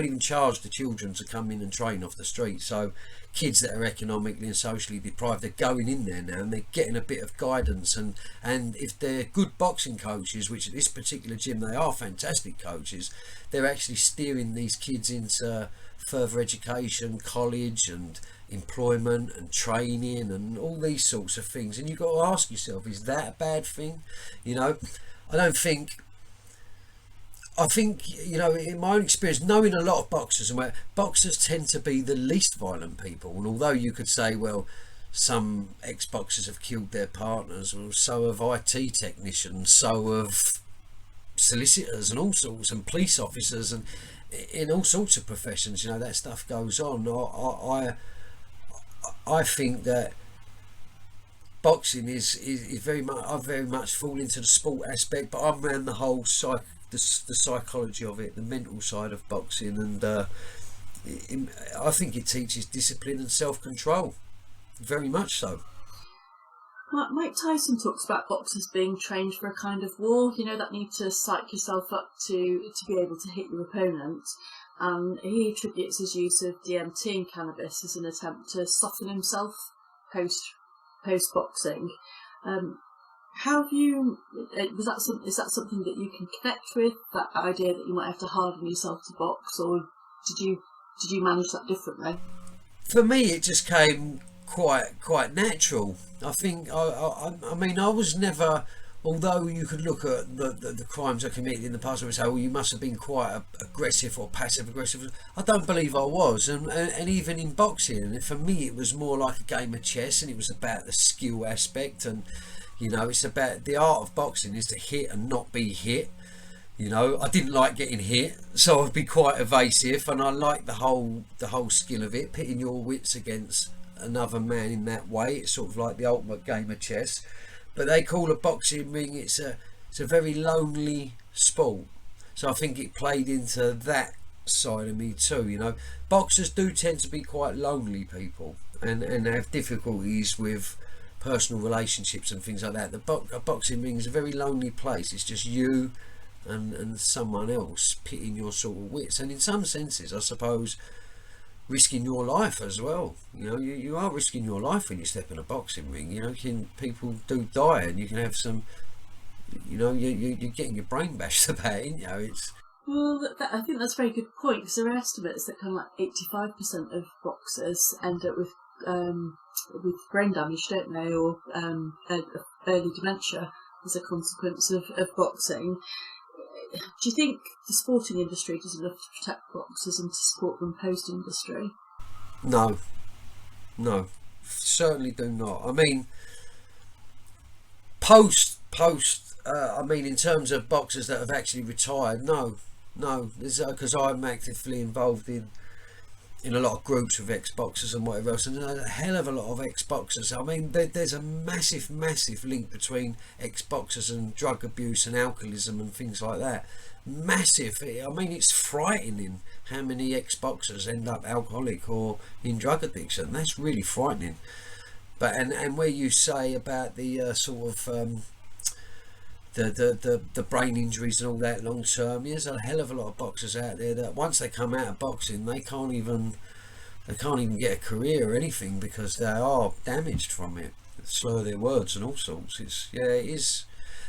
even charge the children to come in and train off the street. So kids that are economically and socially deprived, they're going in there now and they're getting a bit of guidance, and if they're good boxing coaches, which at this particular gym they are fantastic coaches, they're actually steering these kids into further education, college and employment and training and all these sorts of things. And you've got to ask yourself, is that a bad thing? I think, in my own experience, knowing a lot of boxers, and where boxers tend to be the least violent people, and although you could say, well, some ex-boxers have killed their partners, well, so have IT technicians, so have solicitors and all sorts, and police officers, and in all sorts of professions, that stuff goes on. I think that boxing is very much, I very much fall into the sport aspect, but I'm around the whole the psychology of it, the mental side of boxing, and I think it teaches discipline and self-control, very much so. Mike Tyson talks about boxers being trained for a kind of war, that need to psych yourself up to be able to hit your opponent. And he attributes his use of DMT and cannabis as an attempt to soften himself post boxing. How have you? Is that something that you can connect with? That idea that you might have to harden yourself to box, or did you manage that differently? For me, it just came quite natural. I think I mean I was never, although you could look at the crimes I committed in the past and say, well, you must have been quite aggressive or passive aggressive. I don't believe I was, and even in boxing, for me it was more like a game of chess, and it was about the skill aspect, and it's about the art of boxing is to hit and not be hit. I didn't like getting hit, so I'd be quite evasive, and I like the whole skill of it, pitting your wits against another man in that way. It's sort of like the ultimate game of chess. But they call a boxing ring, it's a very lonely sport, so I think it played into that side of me too. Boxers do tend to be quite lonely people, and have difficulties with personal relationships and things like that. A boxing ring is a very lonely place. It's just you and someone else pitting your sort of wits, and in some senses I suppose risking your life as well. You are risking your life when you step in a boxing ring. People do die, and you can have some, you're getting your brain bashed about it, it's. Well, I think that's a very good point, because there are estimates that kind of like 85% of boxers end up with brain damage, don't they, or early dementia as a consequence of boxing. Do you think the sporting industry does enough to protect boxers and to support them post-industry? No, certainly do not. I mean, post. I mean, in terms of boxers that have actually retired, no. Because I'm actively involved in a lot of groups with ex-boxers and whatever else, and a hell of a lot of ex-boxers. I mean, there's a massive link between ex-boxers and drug abuse and alcoholism and things like that. Massive. I mean, it's frightening how many ex-boxers end up alcoholic or in drug addiction. That's really frightening. But and where you say about the sort of the brain injuries and all that long term, there's a hell of a lot of boxers out there that once they come out of boxing, they can't even get a career or anything, because they are damaged from it. slur their words and all sorts. It is.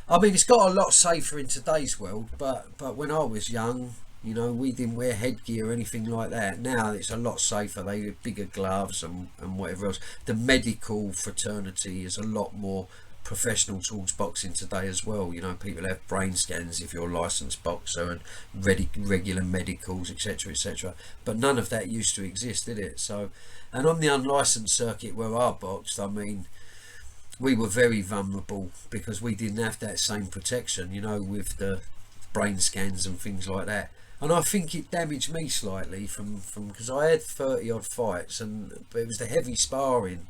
I mean, it's got a lot safer in today's world, but when I was young, you know, we didn't wear headgear or anything like that. Now it's a lot safer. They have bigger gloves and whatever else. The medical fraternity is a lot more professional towards boxing today as well. You know, people have brain scans if you're a licensed boxer, and regular medicals, etc., etc. But none of that used to exist, did it? So, and on the unlicensed circuit where I boxed, I mean, we were very vulnerable because we didn't have that same protection, you know, with the brain scans and things like that. And I think it damaged me slightly from because I had 30 odd fights, and it was the heavy sparring.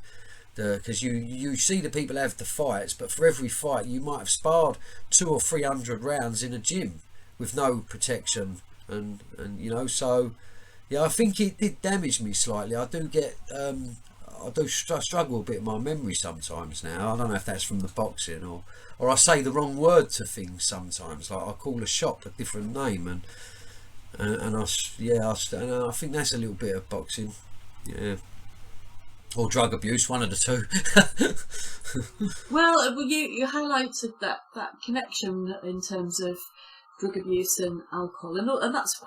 Because you see the people have the fights, but for every fight you might have sparred 200 or 300 rounds in a gym with no protection, and you know, so yeah, I think it did damage me slightly. I do get I do struggle a bit in my memory sometimes now. I don't know if that's from the boxing or I say the wrong word to things sometimes. Like I call a shop a different name, and I think that's a little bit of boxing, yeah, or drug abuse, one of the two. Well, you highlighted that connection in terms of drug abuse and alcohol, and that's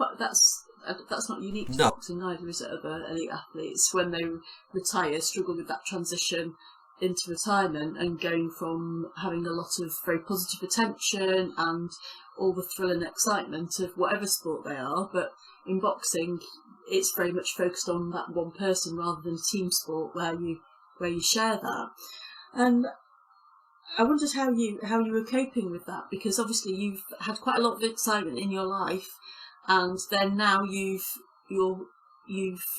not unique to boxing either, is it? Other elite athletes, when they retire, struggle with that transition into retirement and going from having a lot of very positive attention and all the thrill and excitement of whatever sport they are, but in boxing it's very much focused on that one person rather than a team sport where you share that. And I wondered how you were coping with that, because obviously you've had quite a lot of excitement in your life, and then now you've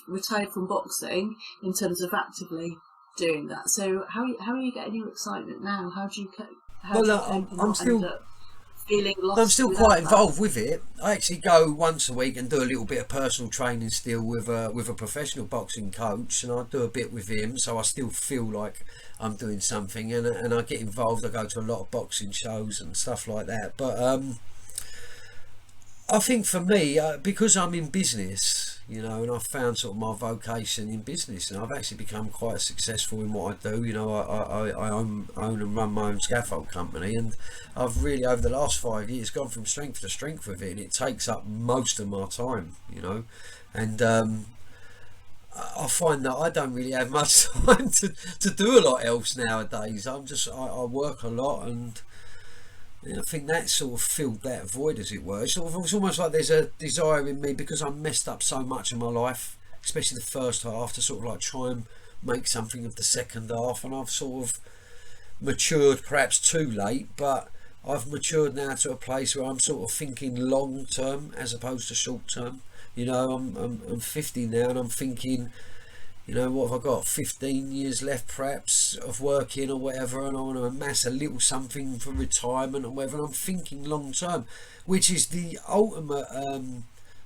retired from boxing in terms of actively doing that. So how are you getting your excitement now? How do you cope? I'm still feeling lost. I'm still quite involved with it. I actually go once a week and do a little bit of personal training still with a professional boxing coach, and I do a bit with him, so I still feel like I'm doing something, and I get involved. I go to a lot of boxing shows and stuff like that. But I think for me, because I'm in business, you know, and I've found sort of my vocation in business, and I've actually become quite successful in what I do. You know, I own and run my own scaffold company, and I've really, over the last 5 years, gone from strength to strength with it, and it takes up most of my time, you know, and I find that I don't really have much time to do a lot else nowadays. I work a lot, and I think that sort of filled that void, as it were. It's almost like there's a desire in me, because I messed up so much in my life, especially the first half, to sort of like try and make something of the second half. And I've sort of matured, perhaps too late, but I've matured now to a place where I'm sort of thinking long term as opposed to short term. You know, I'm 50 now, and I'm thinking, you know, what have I got? 15 years left, perhaps, of working or whatever, and I want to amass a little something for retirement or whatever. And I'm thinking long term, which is the ultimate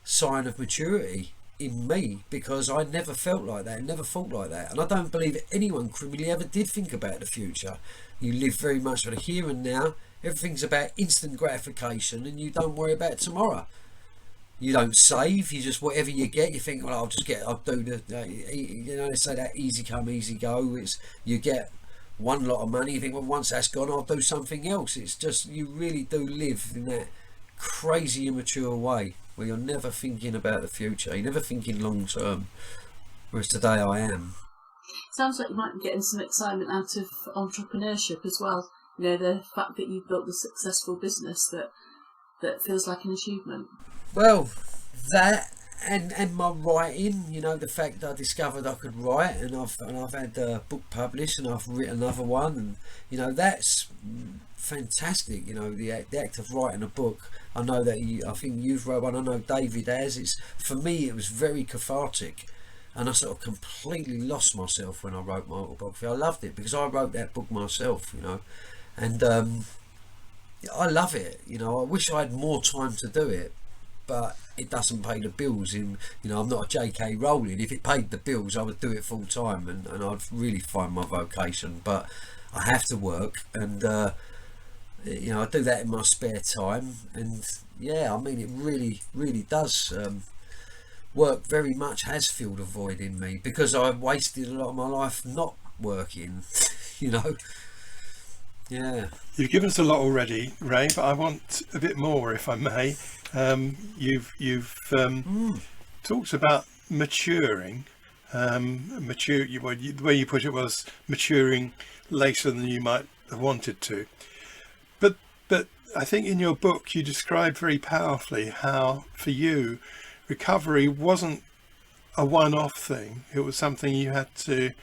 sign of maturity in me, because I never felt like that, never thought like that, and I don't believe anyone really ever did think about the future. You live very much for the here and now. Everything's about instant gratification, and you don't worry about tomorrow. You don't save, you just, whatever you get, you think, well, I'll do you know, they say that easy come, easy go. It's, you get one lot of money, you think, well, once that's gone, I'll do something else. It's just, you really do live in that crazy immature way where you're never thinking about the future, you're never thinking long term, whereas today I am. Sounds like you might be getting some excitement out of entrepreneurship as well. You know, the fact that you've built a successful business that feels like an achievement. Well, that and my writing, you know, the fact that I discovered I could write, and I've had a book published, and I've written another one, and you know, that's fantastic. You know, the act of writing a book. I know that I think you've wrote one. I know David has. It's, for me, it was very cathartic, and I sort of completely lost myself when I wrote my autobiography. I loved it because I wrote that book myself, you know, and I love it. You know, I wish I had more time to do it, but it doesn't pay the bills. You know, I'm not a J.K. Rowling. If it paid the bills, I would do it full time, and I'd really find my vocation. But I have to work, and you know, I do that in my spare time. And yeah, I mean, it really, really does. Work very much has filled a void in me, because I've wasted a lot of my life not working. you know. Yeah. You've given us a lot already, Ray, but I want a bit more, if I may. You've talked about maturing. The way you put it was maturing later than you might have wanted to. But I think in your book you described very powerfully how, for you, recovery wasn't a one-off thing. It was something you had to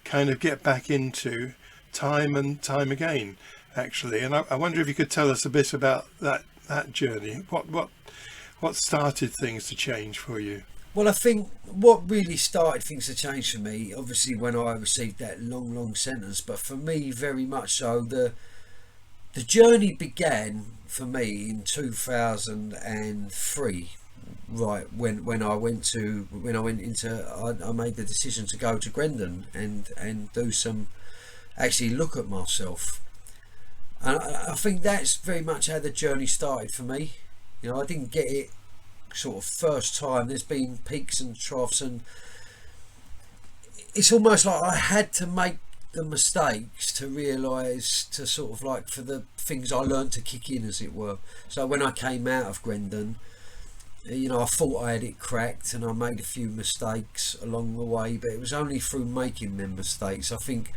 kind of get back into time and time again, actually. And I wonder if you could tell us a bit about that journey. What started things to change for you? Well, I think what really started things to change for me, obviously when I received that long sentence, but for me very much so, the journey began for me in 2003. Right, when I made the decision to go to Grendon and do some, actually look at myself, and I think that's very much how the journey started for me. You know, I didn't get it sort of first time. There's been peaks and troughs, and it's almost like I had to make the mistakes to realise, to sort of like, for the things I learned to kick in, as it were. So when I came out of Grendon, you know, I thought I had it cracked, and I made a few mistakes along the way, but it was only through making them mistakes I think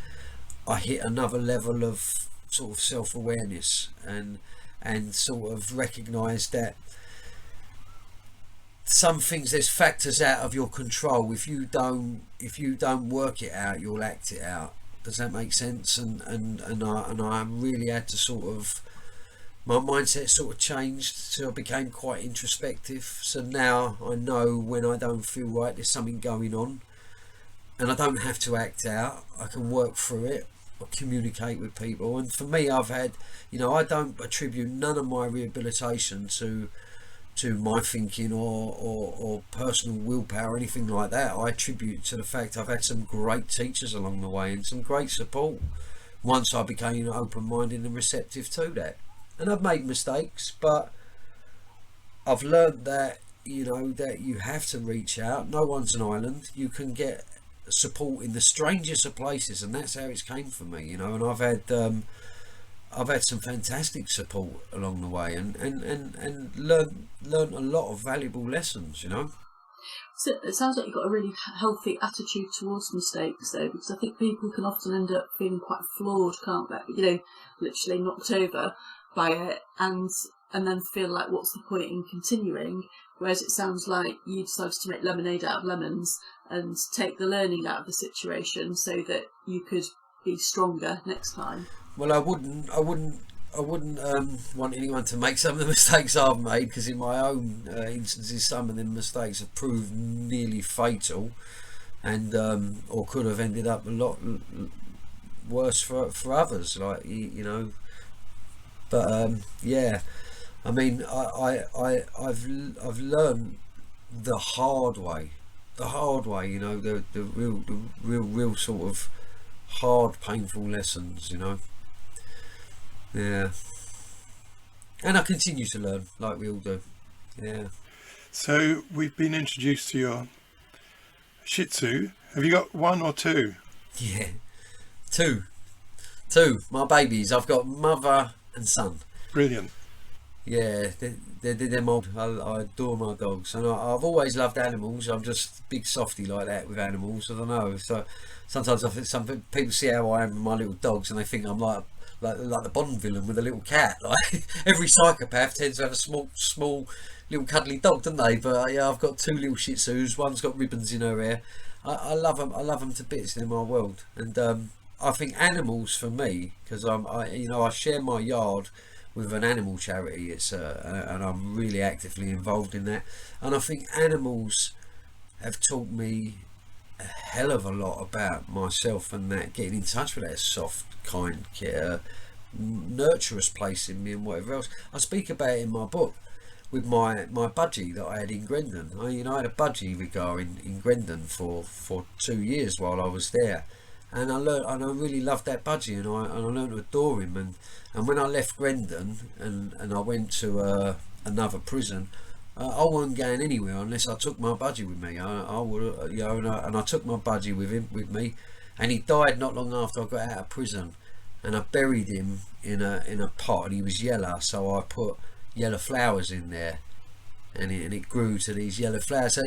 I hit another level of sort of self-awareness, and sort of recognised that some things, there's factors out of your control. If you don't work it out, you'll act it out. Does that make sense? And I really had to sort of, my mindset sort of changed, so I became quite introspective. So now I know when I don't feel right, there's something going on, and I don't have to act out. I can work through it, or communicate with people. And for me, I've had, you know, I don't attribute none of my rehabilitation to my thinking or personal willpower or anything like that. I attribute to the fact I've had some great teachers along the way and some great support once I became open-minded and receptive to that. And I've made mistakes, but I've learned that, you know, that you have to reach out. No one's an island. You can get support in the strangest of places, and that's how it's came for me, you know. And I've had some fantastic support along the way, and learned a lot of valuable lessons, you know. So it sounds like you've got a really healthy attitude towards mistakes, though, because I think people can often end up feeling quite flawed, can't they? You know, literally knocked over by it, and then feel like, what's the point in continuing? Whereas it sounds like you decided to make lemonade out of lemons and take the learning out of the situation so that you could be stronger next time. Well, I wouldn't want anyone to make some of the mistakes I've made, because in my own instances, some of them mistakes have proved nearly fatal, and or could have ended up a lot worse for others, like, you know. But yeah, I mean, I've learned the hard way, you know, the real sort of hard, painful lessons, you know. Yeah, and I continue to learn, like we all do. Yeah. So we've been introduced to your Shih Tzu. Have you got one or two? Yeah, two. My babies. I've got mother and son. Brilliant. Yeah, they're my. I adore my dogs, and I've always loved animals. I'm just a big softy like that with animals. I don't know. So sometimes I think some people see how I am with my little dogs, and they think I'm like the Bond villain with a little cat. Like every psychopath tends to have a small little cuddly dog, don't they? But yeah, I've got two little Shih Tzus. One's got ribbons in her hair. I love them. I love them to bits. They're my world. And I think animals for me, because I share my yard with an animal charity. It's and I'm really actively involved in that. And I think animals have taught me a hell of a lot about myself, and that getting in touch with that soft, kind, nurturous place in me and whatever else. I speak about it in my book with my budgie that I had in Grendon. I had a budgie Vigar in Grendon for 2 years while I was there, and I really loved that budgie, and I learned to adore him. And when I left Grendon and I went to another prison, I wasn't going anywhere unless I took my budgie with me. I would, and I took my budgie with me, and he died not long after I got out of prison, and I buried him in a pot, and he was yellow, so I put yellow flowers in there, and it grew to these yellow flowers. So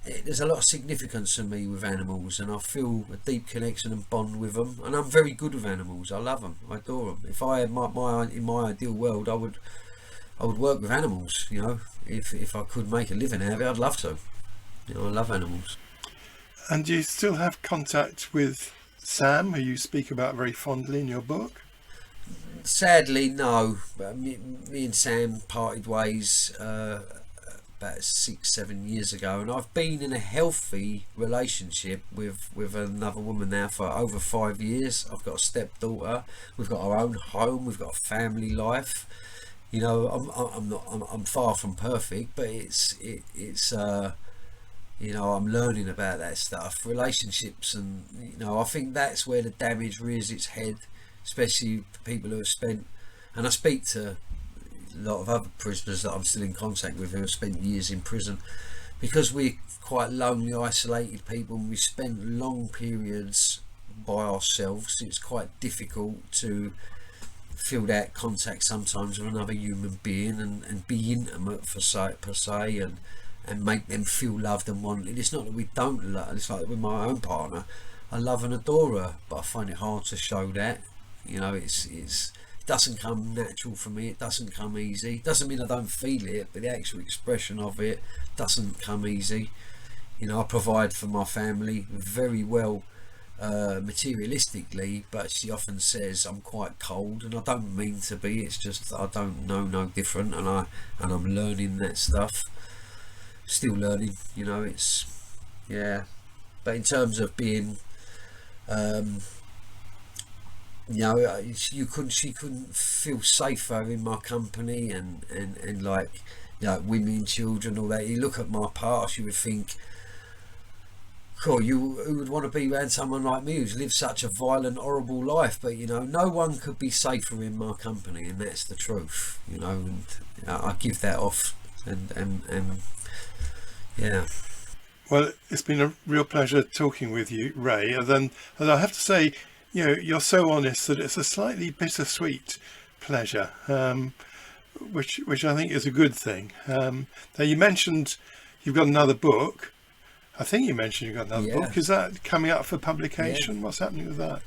there's a lot of significance for me with animals, and I feel a deep connection and bond with them, and I'm very good with animals. I love them, I adore them. If I had in my ideal world, I would work with animals, you know. If I could make a living out of it, I'd love to. You know, I love animals. And do you still have contact with Sam, who you speak about very fondly in your book? Sadly, no. But me and Sam parted ways about 6-7 years ago, and I've been in a healthy relationship with another woman now for over 5 years. I've got a stepdaughter. We've got our own home. We've got a family life. You know, I'm far from perfect, but it's you know, I'm learning about that stuff, relationships, and you know, I think that's where the damage rears its head, especially for people who have spent, and I speak to a lot of other prisoners that I'm still in contact with who have spent years in prison, because we're quite lonely, isolated people, and we spend long periods by ourselves. It's quite difficult to feel that contact sometimes with another human being, and be intimate per se, and make them feel loved and wanted. It's not that we don't love, it's like with my own partner, I love and adore her, but I find it hard to show that. You know, it doesn't come natural for me, it doesn't come easy. Doesn't mean I don't feel it, but the actual expression of it doesn't come easy. You know, I provide for my family very well materialistically, but she often says I'm quite cold, and I don't mean to be. It's just I don't know no different, and I'm learning that stuff. Still learning, you know. It's but in terms of being you know, she couldn't feel safer in my company, and like, you know, women, children, all that. You look at my past, you would think, cool, who would want to be around someone like me who's lived such a violent, horrible life? But you know, no one could be safer in my company, and that's the truth, you know. And I give that off, and yeah. Well, it's been a real pleasure talking with you, Ray. And I have to say, you know, you're so honest that it's a slightly bittersweet pleasure, which I think is a good thing. Now, you mentioned you've got another book. I think you mentioned you've got another book. Is that coming up for publication? What's happening with that?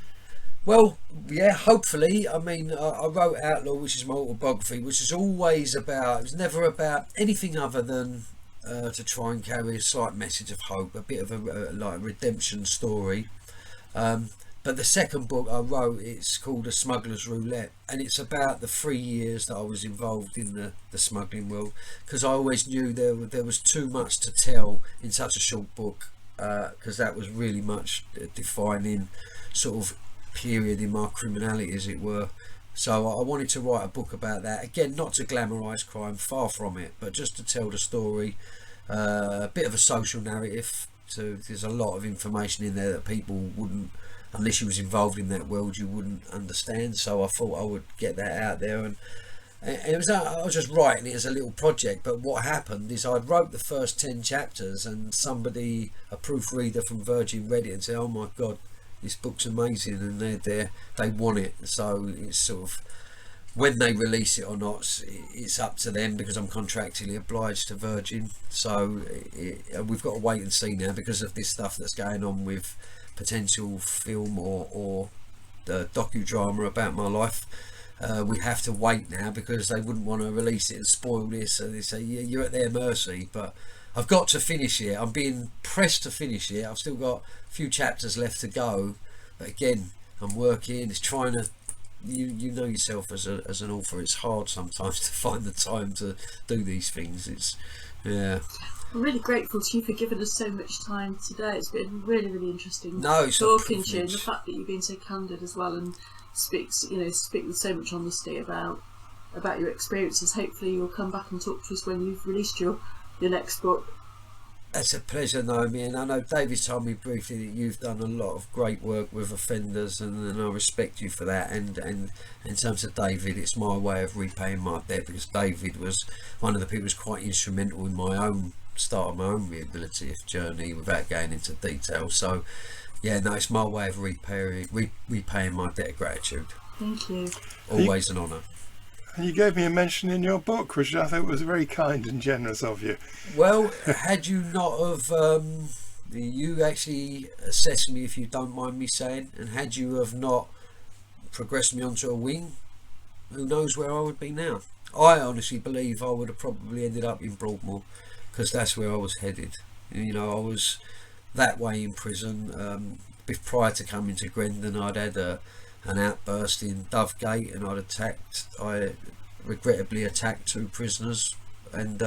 Well, yeah, hopefully. I mean, I wrote Outlaw, which is my autobiography, which is always about, it was never about anything other than to try and carry a slight message of hope, a bit of a like redemption story. But the second book I wrote, it's called A Smuggler's Roulette, and it's about the 3 years that I was involved in the smuggling world, because I always knew there was too much to tell in such a short book, because that was really much a defining sort of period in my criminality, as it were. So I wanted to write a book about that, again, not to glamorise crime, far from it, but just to tell the story, a bit of a social narrative. There's a lot of information in there that people wouldn't, unless you was involved in that world, you wouldn't understand. So I thought I would get that out there, and it was, I was just writing it as a little project. But what happened is I wrote the first 10 chapters, and somebody, a proofreader from Virgin, read it and said, "Oh my God, this book's amazing," and they want it. So it's sort of, when they release it or not, it's up to them, because I'm contractually obliged to Virgin. So we've got to wait and see now, because of this stuff that's going on with potential film or the docudrama about my life. We have to wait now, because they wouldn't want to release it and spoil this. So they say, yeah, you're at their mercy. But I've got to finish it. I'm being pressed to finish it. I've still got a few chapters left to go, but again, I'm working. It's trying to, you know yourself as an author, it's hard sometimes to find the time to do these things. I'm really grateful to you for giving us so much time today. It's been really, really interesting it's talking to you, and the fact that you've been so candid as well, and speak with so much honesty about your experiences. Hopefully you'll come back and talk to us when you've released your next book. That's a pleasure, Naomi, and I know David told me briefly that you've done a lot of great work with offenders, and I respect you for that. And in terms of David, it's my way of repaying my debt, because David was one of the people who's quite instrumental in my own start of my own rehabilitative journey, without going into detail. So Yeah, no, it's my way of repaying my debt of gratitude. Thank you. Always an honour. And you gave me a mention in your book, which I thought was very kind and generous of you. Well, had you not have, you actually assessed me, if you don't mind me saying, and had you have not progressed me onto a wing, who knows where I would be now. I honestly believe I would have probably ended up in Broadmoor, because that's where I was headed. You know, I was that way in prison. Prior to coming to Grendon, I'd had an outburst in Dovegate, and I regrettably attacked 2 prisoners, and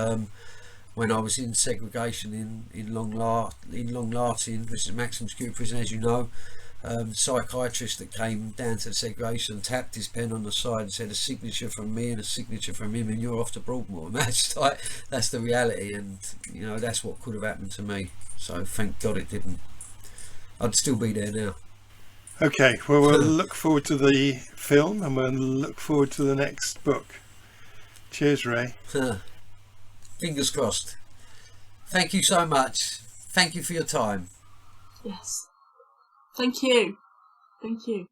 when I was in segregation in Long Lartin, which is a maximum security prison, as you know, psychiatrist that came down to the segregation tapped his pen on the side and said, a signature from me and a signature from him, and you're off to Broadmoor. And that's the reality, and you know, that's what could have happened to me. So thank God it didn't. I'd still be there now. Okay, well, we'll look forward to the film, and we'll look forward to the next book. Cheers, Ray. Fingers crossed. Thank you so much. Thank you for your time. Yes. Thank you. Thank you.